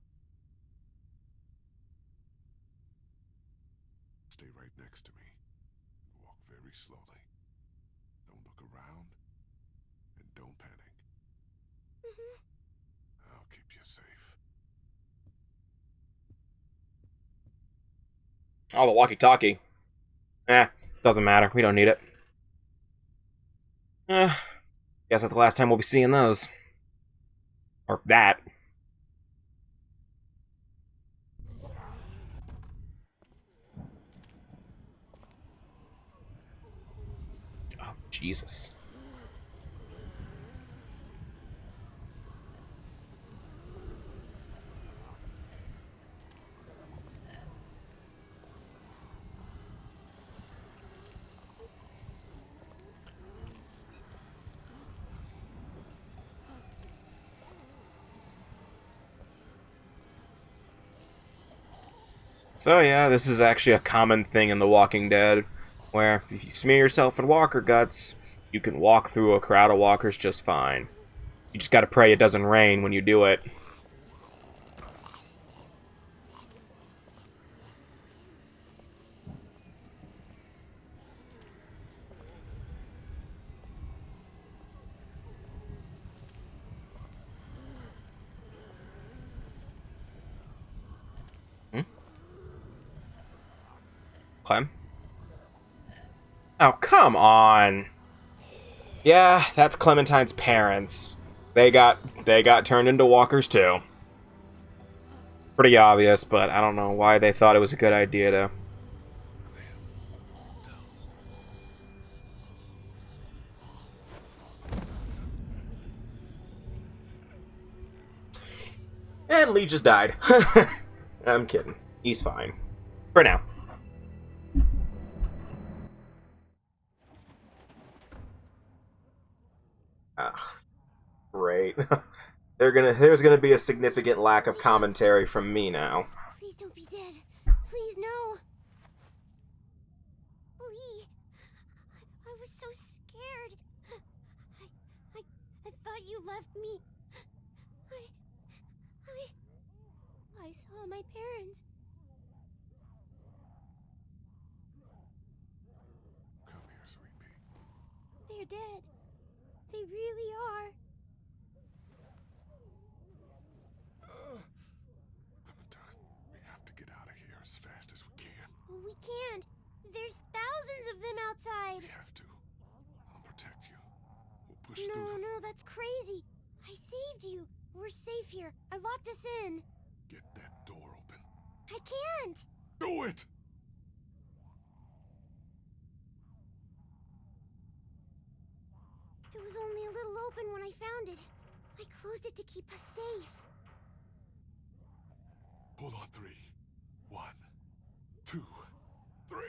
Stay right next to me. Walk very slowly. Don't look around. And don't panic. I'll keep you safe. Oh, the walkie-talkie. Doesn't matter. We don't need it. Guess that's the last time we'll be seeing those. Or that. Oh, Jesus. So yeah, this is actually a common thing in The Walking Dead, where if you smear yourself in walker guts, you can walk through a crowd of walkers just fine. You just gotta pray it doesn't rain when you do it. Clem? Oh, come on. Yeah, that's Clementine's parents. They got turned into walkers too. Pretty obvious, but I don't know why they thought it was a good idea to. And Lee just died. I'm kidding. He's fine. For now. Great. There's gonna be a significant lack of commentary from me now. Please don't be dead. Please, no. Lee, I was so scared. I thought you left me. I saw my parents. Come here, sweet pea. They're dead. They really are. Clementine, we have to get out of here as fast as we can. Well, we can't. There's thousands of them outside. We have to. I'll protect you. We'll push No, through them. no, that's crazy. I saved you. We're safe here. I locked us in. Get that door open. I can't. Do it! It was only a little open when I found it. I closed it to keep us safe. Pull on 3. 1, 2, 3.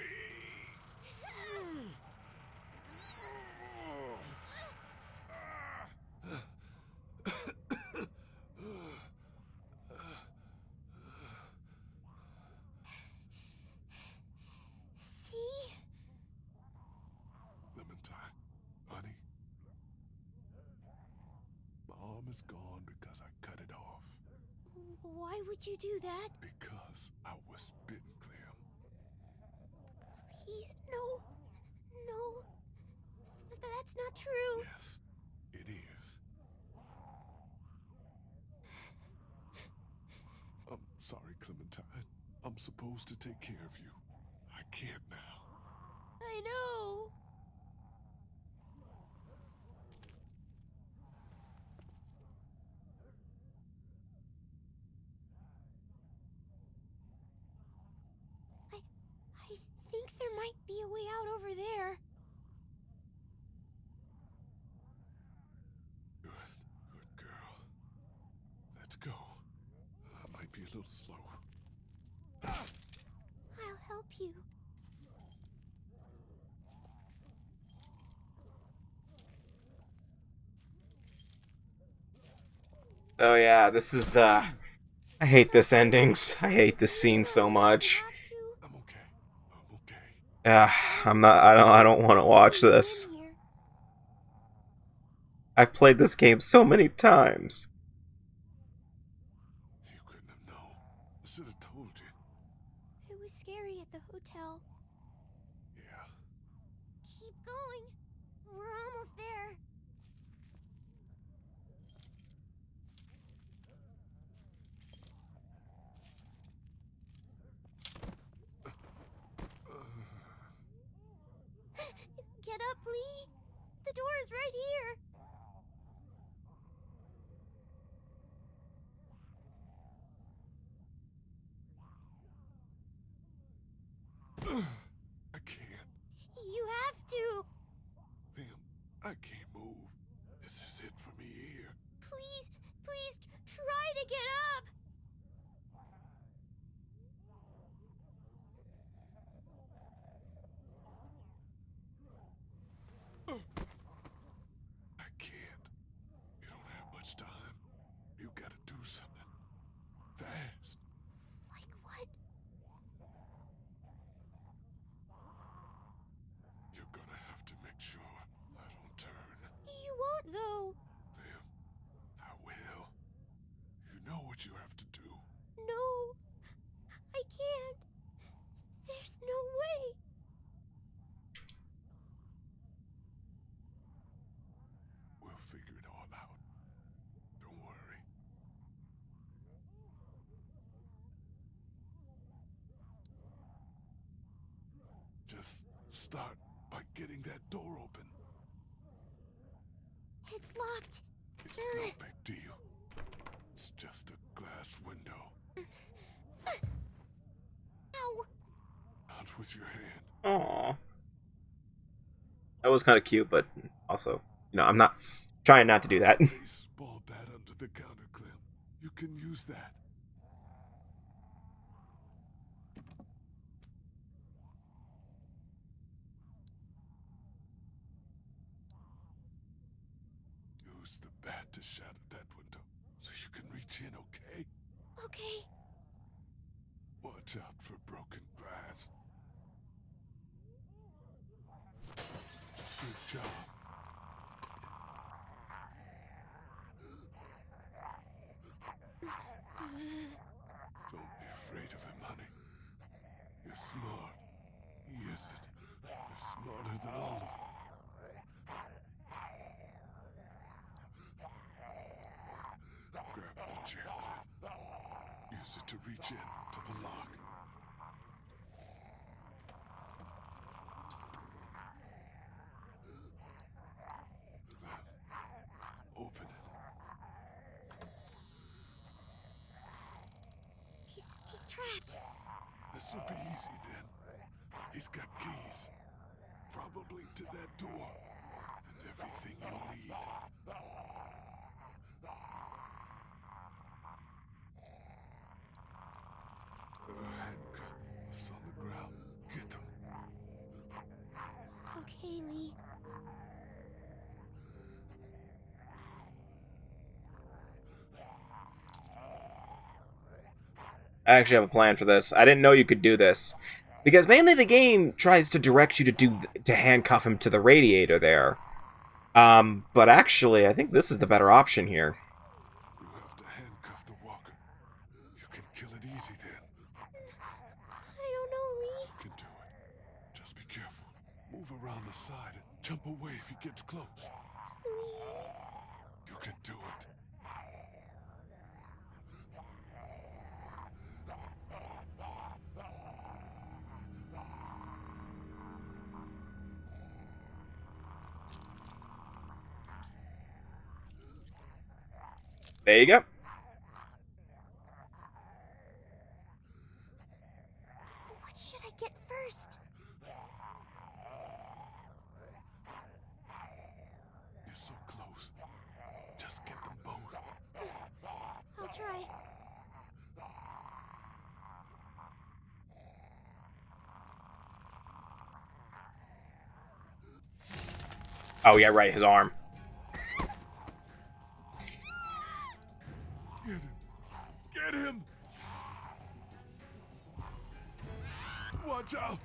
See? Clementine, honey. My arm is gone because I cut it off. Why would you do that? Because I was bitten, Clem. Please, no. No. That's not true. Yes, it is. I'm sorry, Clementine. I'm supposed to take care of you. I can't now. I know. I think there might be a way out over there. Good girl. Let's go. I might be a little slow. I'll help you. Oh yeah, this is I hate this endings. I hate this scene so much. I'm okay. I'm okay. I'm not I don't want to watch this. I've played this game so many times. You couldn't have known. I should have told you. It was scary at the hotel. Yeah. Keep going. We're almost there. Get up, Lee. The door is right here. I can't. You have to. Damn, I can't move. This is it for me here. Please, please try to get up. I can't. You don't have much time. You gotta do something. Fast. Like what? You're gonna have to make sure I don't turn. You won't, though. Them. I will. You know what you have to do. No, I can't. There's no way. We'll figure it all out. Don't worry. Just start by getting that door open. It's locked. It's no big deal. It's just a glass window. Ow. Not with your hand. Aww. That was kind of cute, but also, I'm not trying not to do that. Baseball bat under the counter, Clem. You can use that. Use the bat to shatter that window so you can reach in, okay? Okay. Watch out for broken glass. Good job. Don't be afraid of him, honey. You're smart. He isn't. You're smarter than all of them. Grab the chair, Clem. Use it to reach in to the lock. Then, open it. He's trapped. This'll be easy then. He's got keys. Probably to that door. And everything you'll need. There are handcuffs on the ground. Get them. Okay, Lee. I actually have a plan for this. I didn't know you could do this. Because mainly the game tries to direct you to handcuff him to the radiator there. But actually, I think this is the better option here. You have to handcuff the walker. You can kill it easy then. I don't know, Lee. You can do it. Just be careful. Move around the side and jump away if he gets close. You can do it. There you go. What should I get first? You're so close. Just get them both. I'll try. Oh, yeah, right, his arm. Get him! Get him! Watch out!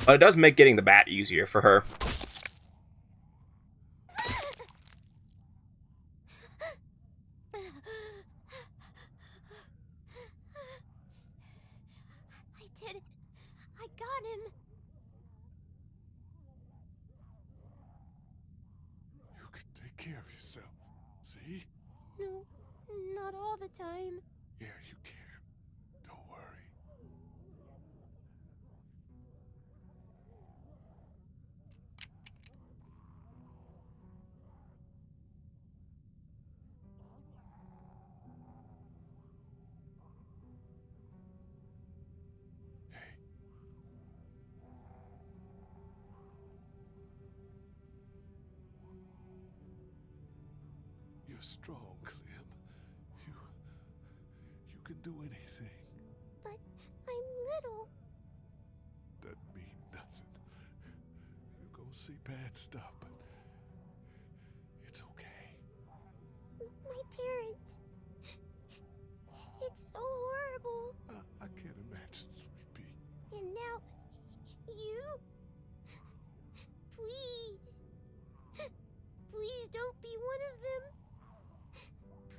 But it does make getting the bat easier for her. I did it. I got him. You can take care of yourself. See? No, not all the time. Yeah, you can. Don't worry. Hey. You're strong, Clem. You can do anything. But I'm little. Doesn't mean nothing. You go see bad stuff, but it's okay. My parents. It's so horrible. I can't imagine, sweet pea. And now, you? Please. Please don't be one of them.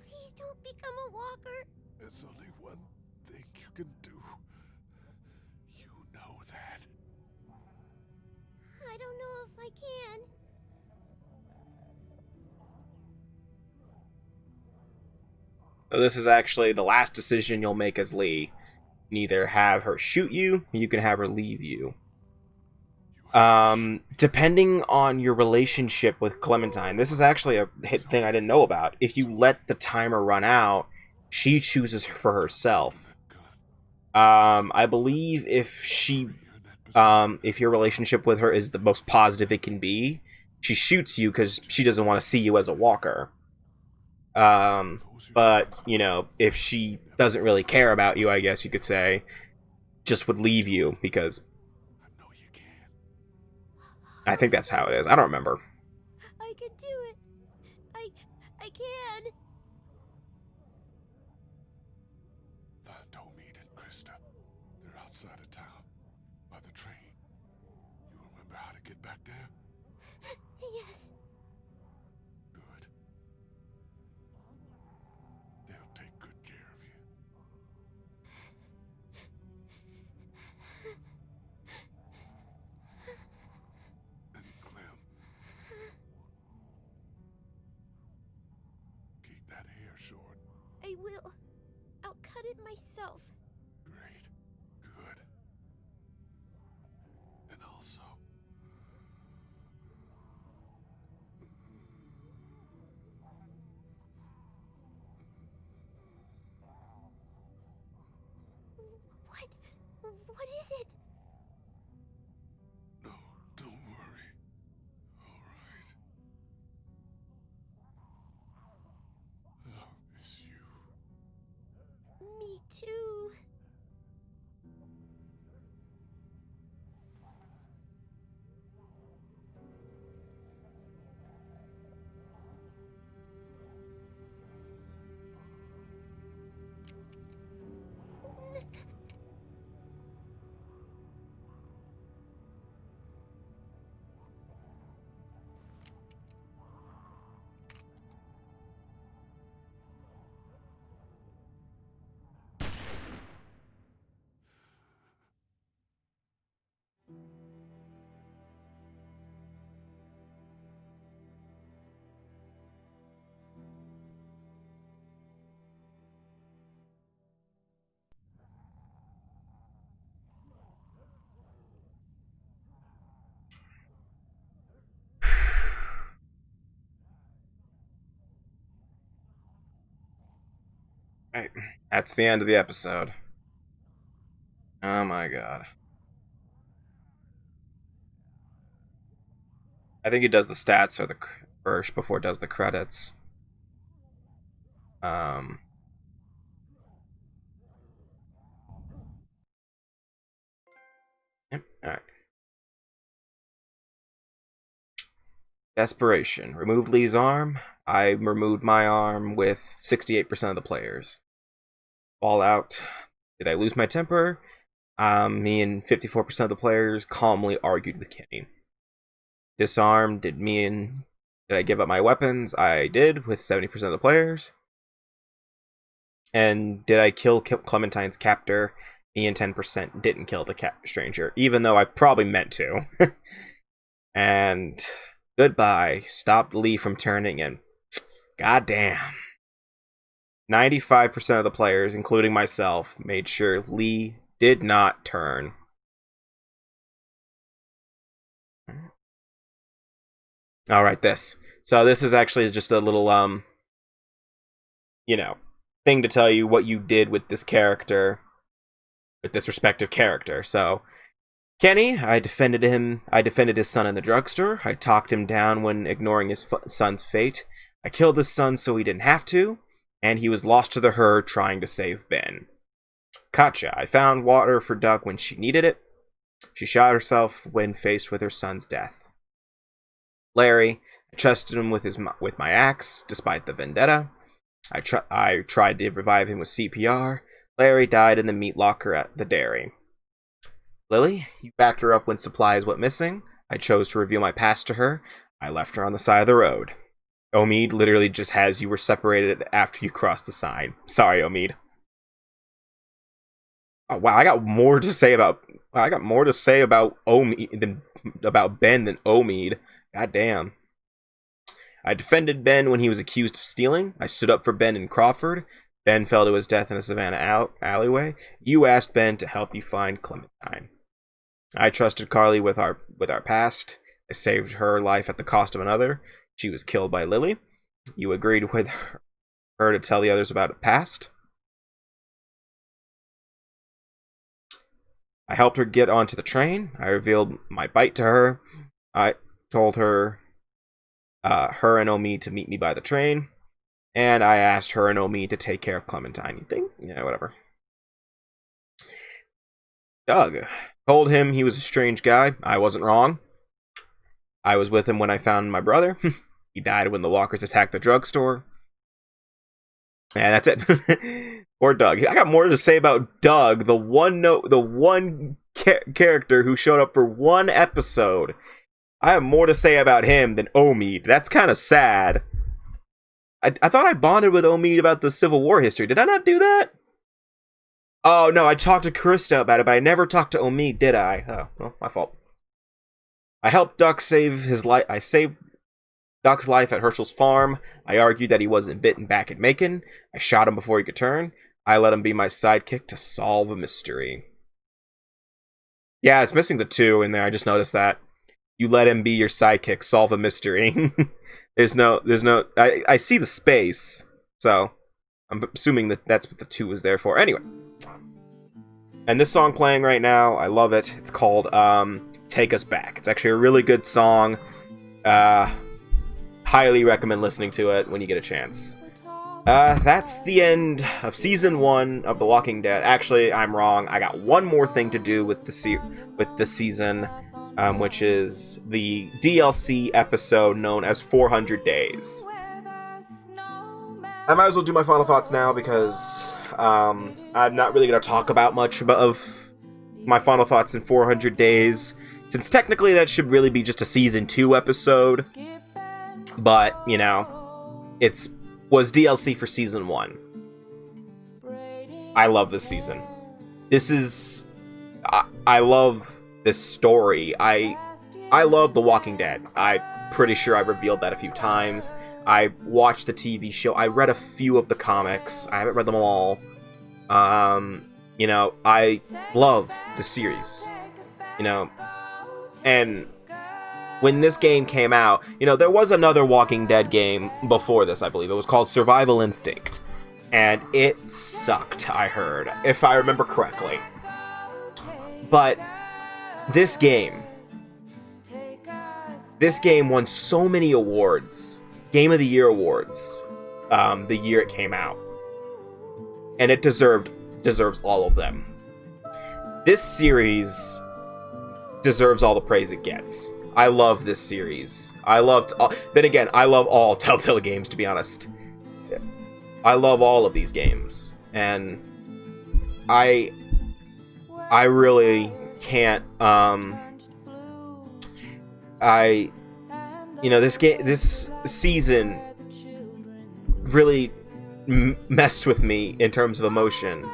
Please don't become a walker. There's only one thing you can do. You know that. I don't know if I can. So this is actually the last decision you'll make as Lee. You can either have her shoot you, or you can have her leave you. Depending on your relationship with Clementine, this is actually a hit thing I didn't know about. If you let the timer run out, she chooses for herself. I believe if your relationship with her is the most positive it can be, she shoots you because she doesn't want to see you as a walker. But, you know, if she doesn't really care about you, I guess you could say, just would leave you because I think that's how it is. I don't remember. I can do it. I can. Don't meet it, Krista. They're outside of town, by the train. You remember how to get back there? Yes. Good. They'll take good care of you. And Clem, keep that hair short. I will. I'll cut it myself. Great. Good. And also, What is it? no, don't worry. All right. I'll miss you. Me too. Right. That's the end of the episode. Oh my god. I think he does the stats or the first before it does the credits. All right. Desperation. Removed Lee's arm. I removed my arm with 68% of the players. Fallout. Did I lose my temper? Me and 54% of the players calmly argued with Kenny. Disarmed. Did I give up my weapons? I did, with 70% of the players. And did I kill Clementine's captor? Me and 10% didn't kill the stranger, even though I probably meant to. And goodbye. Stopped Lee from turning, and goddamn. 95% of the players, including myself, made sure Lee did not turn. Alright, this. So this is actually just a little, thing to tell you what you did with this character, with this respective character. So, Kenny, I defended his son in the drugstore. I talked him down when ignoring his son's fate. I killed his son so he didn't have to, and he was lost to the herd trying to save Ben. Katja, I found water for Doug when she needed it. She shot herself when faced with her son's death. Larry, I trusted him with my axe, despite the vendetta. I tried to revive him with CPR. Larry died in the meat locker at the dairy. Lily, you backed her up when supplies went missing. I chose to reveal my past to her. I left her on the side of the road. Omid literally just has you were separated after you crossed the sign. Sorry, Omid. Oh wow, I got more to say about Omid than about Ben than Omid. God damn. I defended Ben when he was accused of stealing. I stood up for Ben in Crawford. Ben fell to his death in a Savannah alleyway. You asked Ben to help you find Clementine. I trusted Carly with our past. I saved her life at the cost of another. She was killed by Lily. You agreed with her to tell the others about the past. I helped her get onto the train. I revealed my bite to her. I told her her and Omid to meet me by the train. And I asked her and Omid to take care of Clementine. You think? Yeah, whatever. Doug. Told him he was a strange guy. I wasn't wrong. I was with him when I found my brother. He died when the walkers attacked the drugstore. And that's it. Or Doug. I got more to say about Doug, the one character who showed up for one episode. I have more to say about him than Omid. That's kind of sad. I thought I bonded with Omid about the Civil War history. Did I not do that? Oh, no, I talked to Krista about it, but I never talked to Omid, did I? Oh, well, my fault. I helped Duck save his life. I saved Duck's life at Herschel's farm. I argued that he wasn't bitten back in Macon. I shot him before he could turn. I let him be my sidekick to solve a mystery. Yeah, it's missing the 2 in there. I just noticed that. You let him be your sidekick, solve a mystery. There's no, I see the space, so I'm assuming that that's what the 2 was there for. Anyway. And this song playing right now, I love it. It's called, Take Us Back. It's actually a really good song. Highly recommend listening to it when you get a chance. That's the end of Season 1 of The Walking Dead. Actually, I'm wrong. I got one more thing to do with the season, which is the DLC episode known as 400 Days. I might as well do my final thoughts now because I'm not really going to talk about much of my final thoughts in 400 Days, since technically that should really be just a Season 2 episode. But, you know, was DLC for Season 1. I love this season. I love this story. I love The Walking Dead. I'm pretty sure I revealed that a few times. I watched the TV show. I read a few of the comics. I haven't read them all. You know, I love the series. You know, and when this game came out, you know, there was another Walking Dead game before this, I believe. It was called Survival Instinct. and it sucked, I heard, if I remember correctly. But this game won so many awards, Game of the Year awards, the year it came out, and it deserves all of them. This series deserves all the praise it gets. I love this series. I love all Telltale games, to be honest. I love all of these games, and I really can't. This season really messed with me in terms of emotion.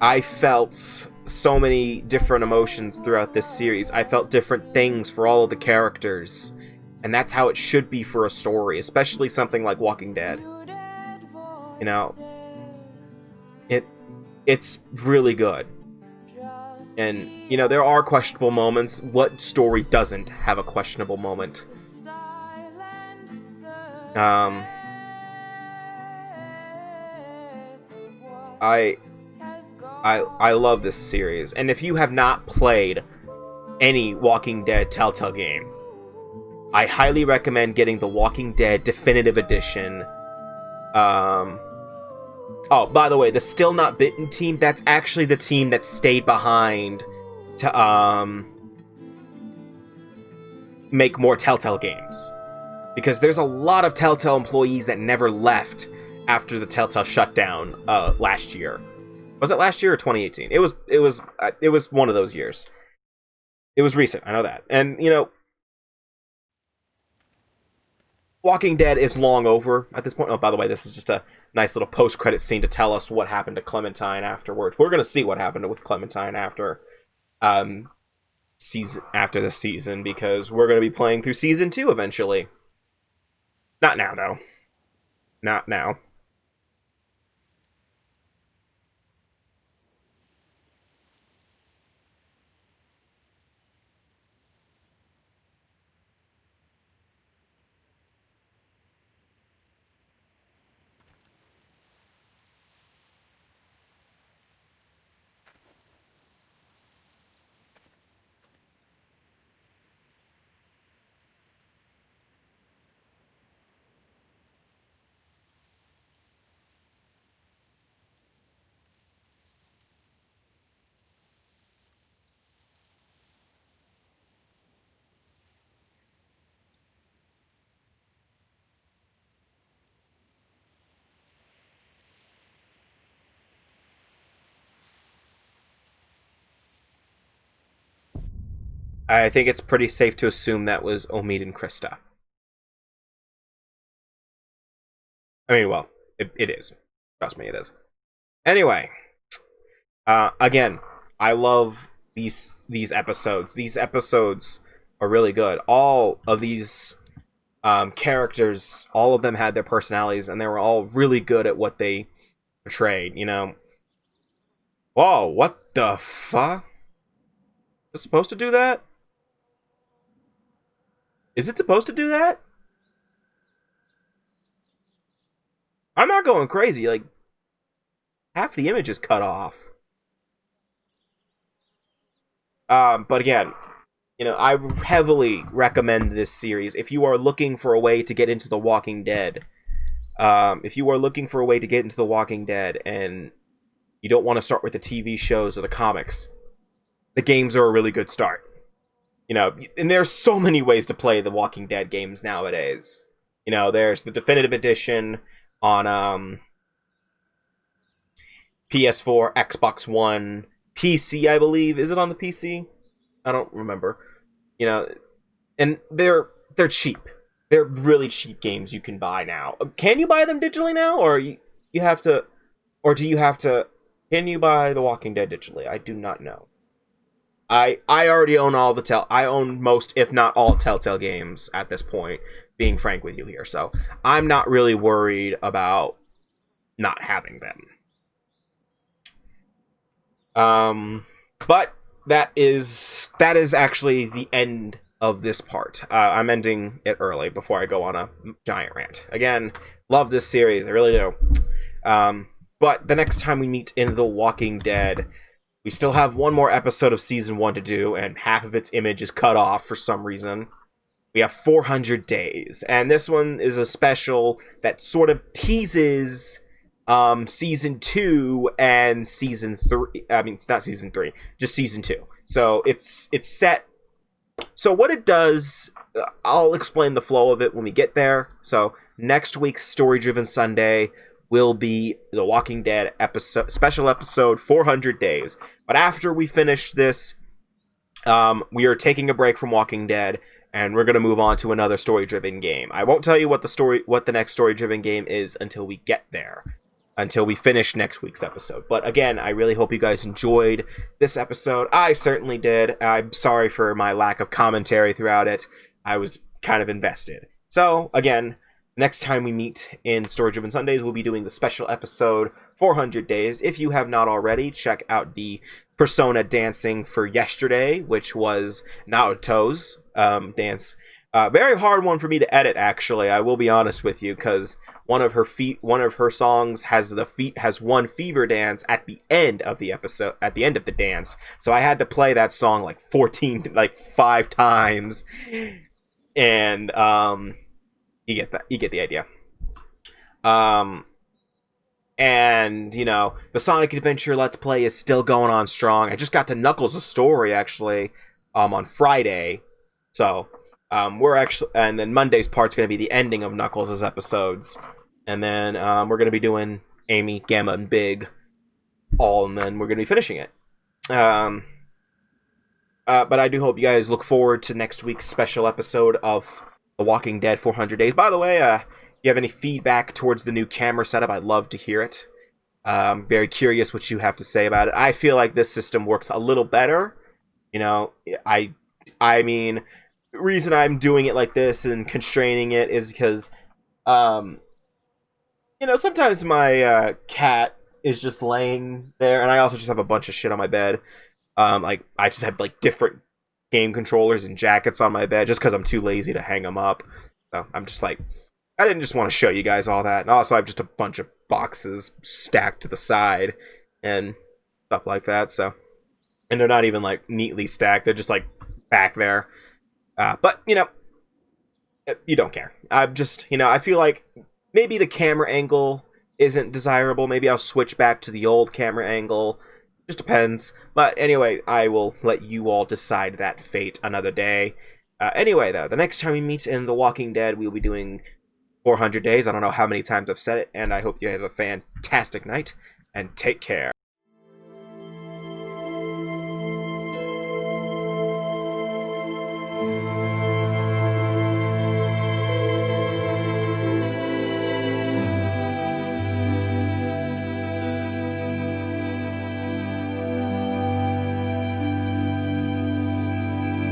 I felt so many different emotions throughout this series. I felt different things for all of the characters, and that's how it should be for a story, especially something like Walking Dead. It's really good. And, there are questionable moments. What story doesn't have a questionable moment? I love this series, and if you have not played any Walking Dead Telltale game, I highly recommend getting the Walking Dead Definitive Edition. Oh, by the way, the Still Not Bitten team, that's actually the team that stayed behind to make more Telltale games. Because there's a lot of Telltale employees that never left after the Telltale shutdown last year. Was it last year or 2018? It was one of those years. It was recent, I know that. And, Walking Dead is long over at this point. Oh, by the way, this is just a nice little post-credit scene to tell us what happened to Clementine afterwards. We're going to see what happened with Clementine after the season, because we're going to be playing through season 2 eventually. Not now, though. Not now. I think it's pretty safe to assume that was Omid and Krista. I mean, well, it is. Trust me, it is. Anyway, again, I love these episodes. These episodes are really good. All of these characters, all of them had their personalities, and they were all really good at what they portrayed, Whoa, what the fuck? Is it supposed to do that? Is it supposed to do that? I'm not going crazy. Like, half the image is cut off. But again, I heavily recommend this series. If you are looking for a way to get into The Walking Dead, and you don't want to start with the TV shows or the comics, the games are a really good start. And there's so many ways to play the Walking Dead games nowadays. There's the Definitive Edition on PS4, Xbox One, PC, I believe. Is it on the PC? I don't remember. And they're cheap. They're really cheap games you can buy now. Can you buy them digitally now, or you have to, or do you have to? Can you buy The Walking Dead digitally? I do not know. I already own I own most, if not all, Telltale games at this point, being frank with you here. So I'm not really worried about not having them. But that is actually the end of this part. I'm ending it early before I go on a giant rant. Again, love this series, I really do. But the next time we meet in The Walking Dead, we still have one more episode of Season 1 to do, and half of its image is cut off for some reason. We have 400 days, and this one is a special that sort of teases Season 2 and Season 3. I mean, it's not Season 3, just Season 2. So it's set. So what it does, I'll explain the flow of it when we get there. So next week's Story Driven Sunday will be The Walking Dead special episode 400 Days. But after we finish this, we are taking a break from Walking Dead, and we're going to move on to another story-driven game. I won't tell you what the next story-driven game is until we get there, until we finish next week's episode. But again, I really hope you guys enjoyed this episode. I certainly did. I'm sorry for my lack of commentary throughout it. I was kind of invested. So, again, next time we meet in Story Driven Sundays, we'll be doing the special episode 400 Days. If you have not already, check out the Persona dancing for yesterday, which was Naoto's dance. Very hard one for me to edit, actually. I will be honest with you, because one of her songs has one fever dance at the end of the episode, at the end of the dance. So I had to play that song like 5 times, and you get the idea. And, you know, the Sonic Adventure Let's Play is still going on strong. I just got to Knuckles' story, actually, on Friday. So, and then Monday's part's going to be the ending of Knuckles' episodes. And then, we're going to be doing Amy, Gamma, and Big and then we're going to be finishing it. But I do hope you guys look forward to next week's special episode of The Walking Dead 400 Days. By the way, if you have any feedback towards the new camera setup, I'd love to hear it. I'm very curious what you have to say about it. I feel like this system works a little better. You know, I mean, the reason I'm doing it like this and constraining it is because, you know, sometimes my cat is just laying there, and I also just have a bunch of shit on my bed. Like, I just have, like, different game controllers and jackets on my bed just because I'm too lazy to hang them up. So I'm just like, I didn't just want to show you guys all that. And also, I have just a bunch of boxes stacked to the side and stuff like that. So, and they're not even, like, neatly stacked. They're just, like, back there. But, you know, you don't care. I'm just, you know, I feel like maybe the camera angle isn't desirable. Maybe I'll switch back to the old camera angle. Just depends. But anyway, I will let you all decide that fate another day. Anyway, though, the next time we meet in The Walking Dead, we'll be doing 400 Days. I don't know how many times I've said it, and I hope you have a fantastic night, and take care.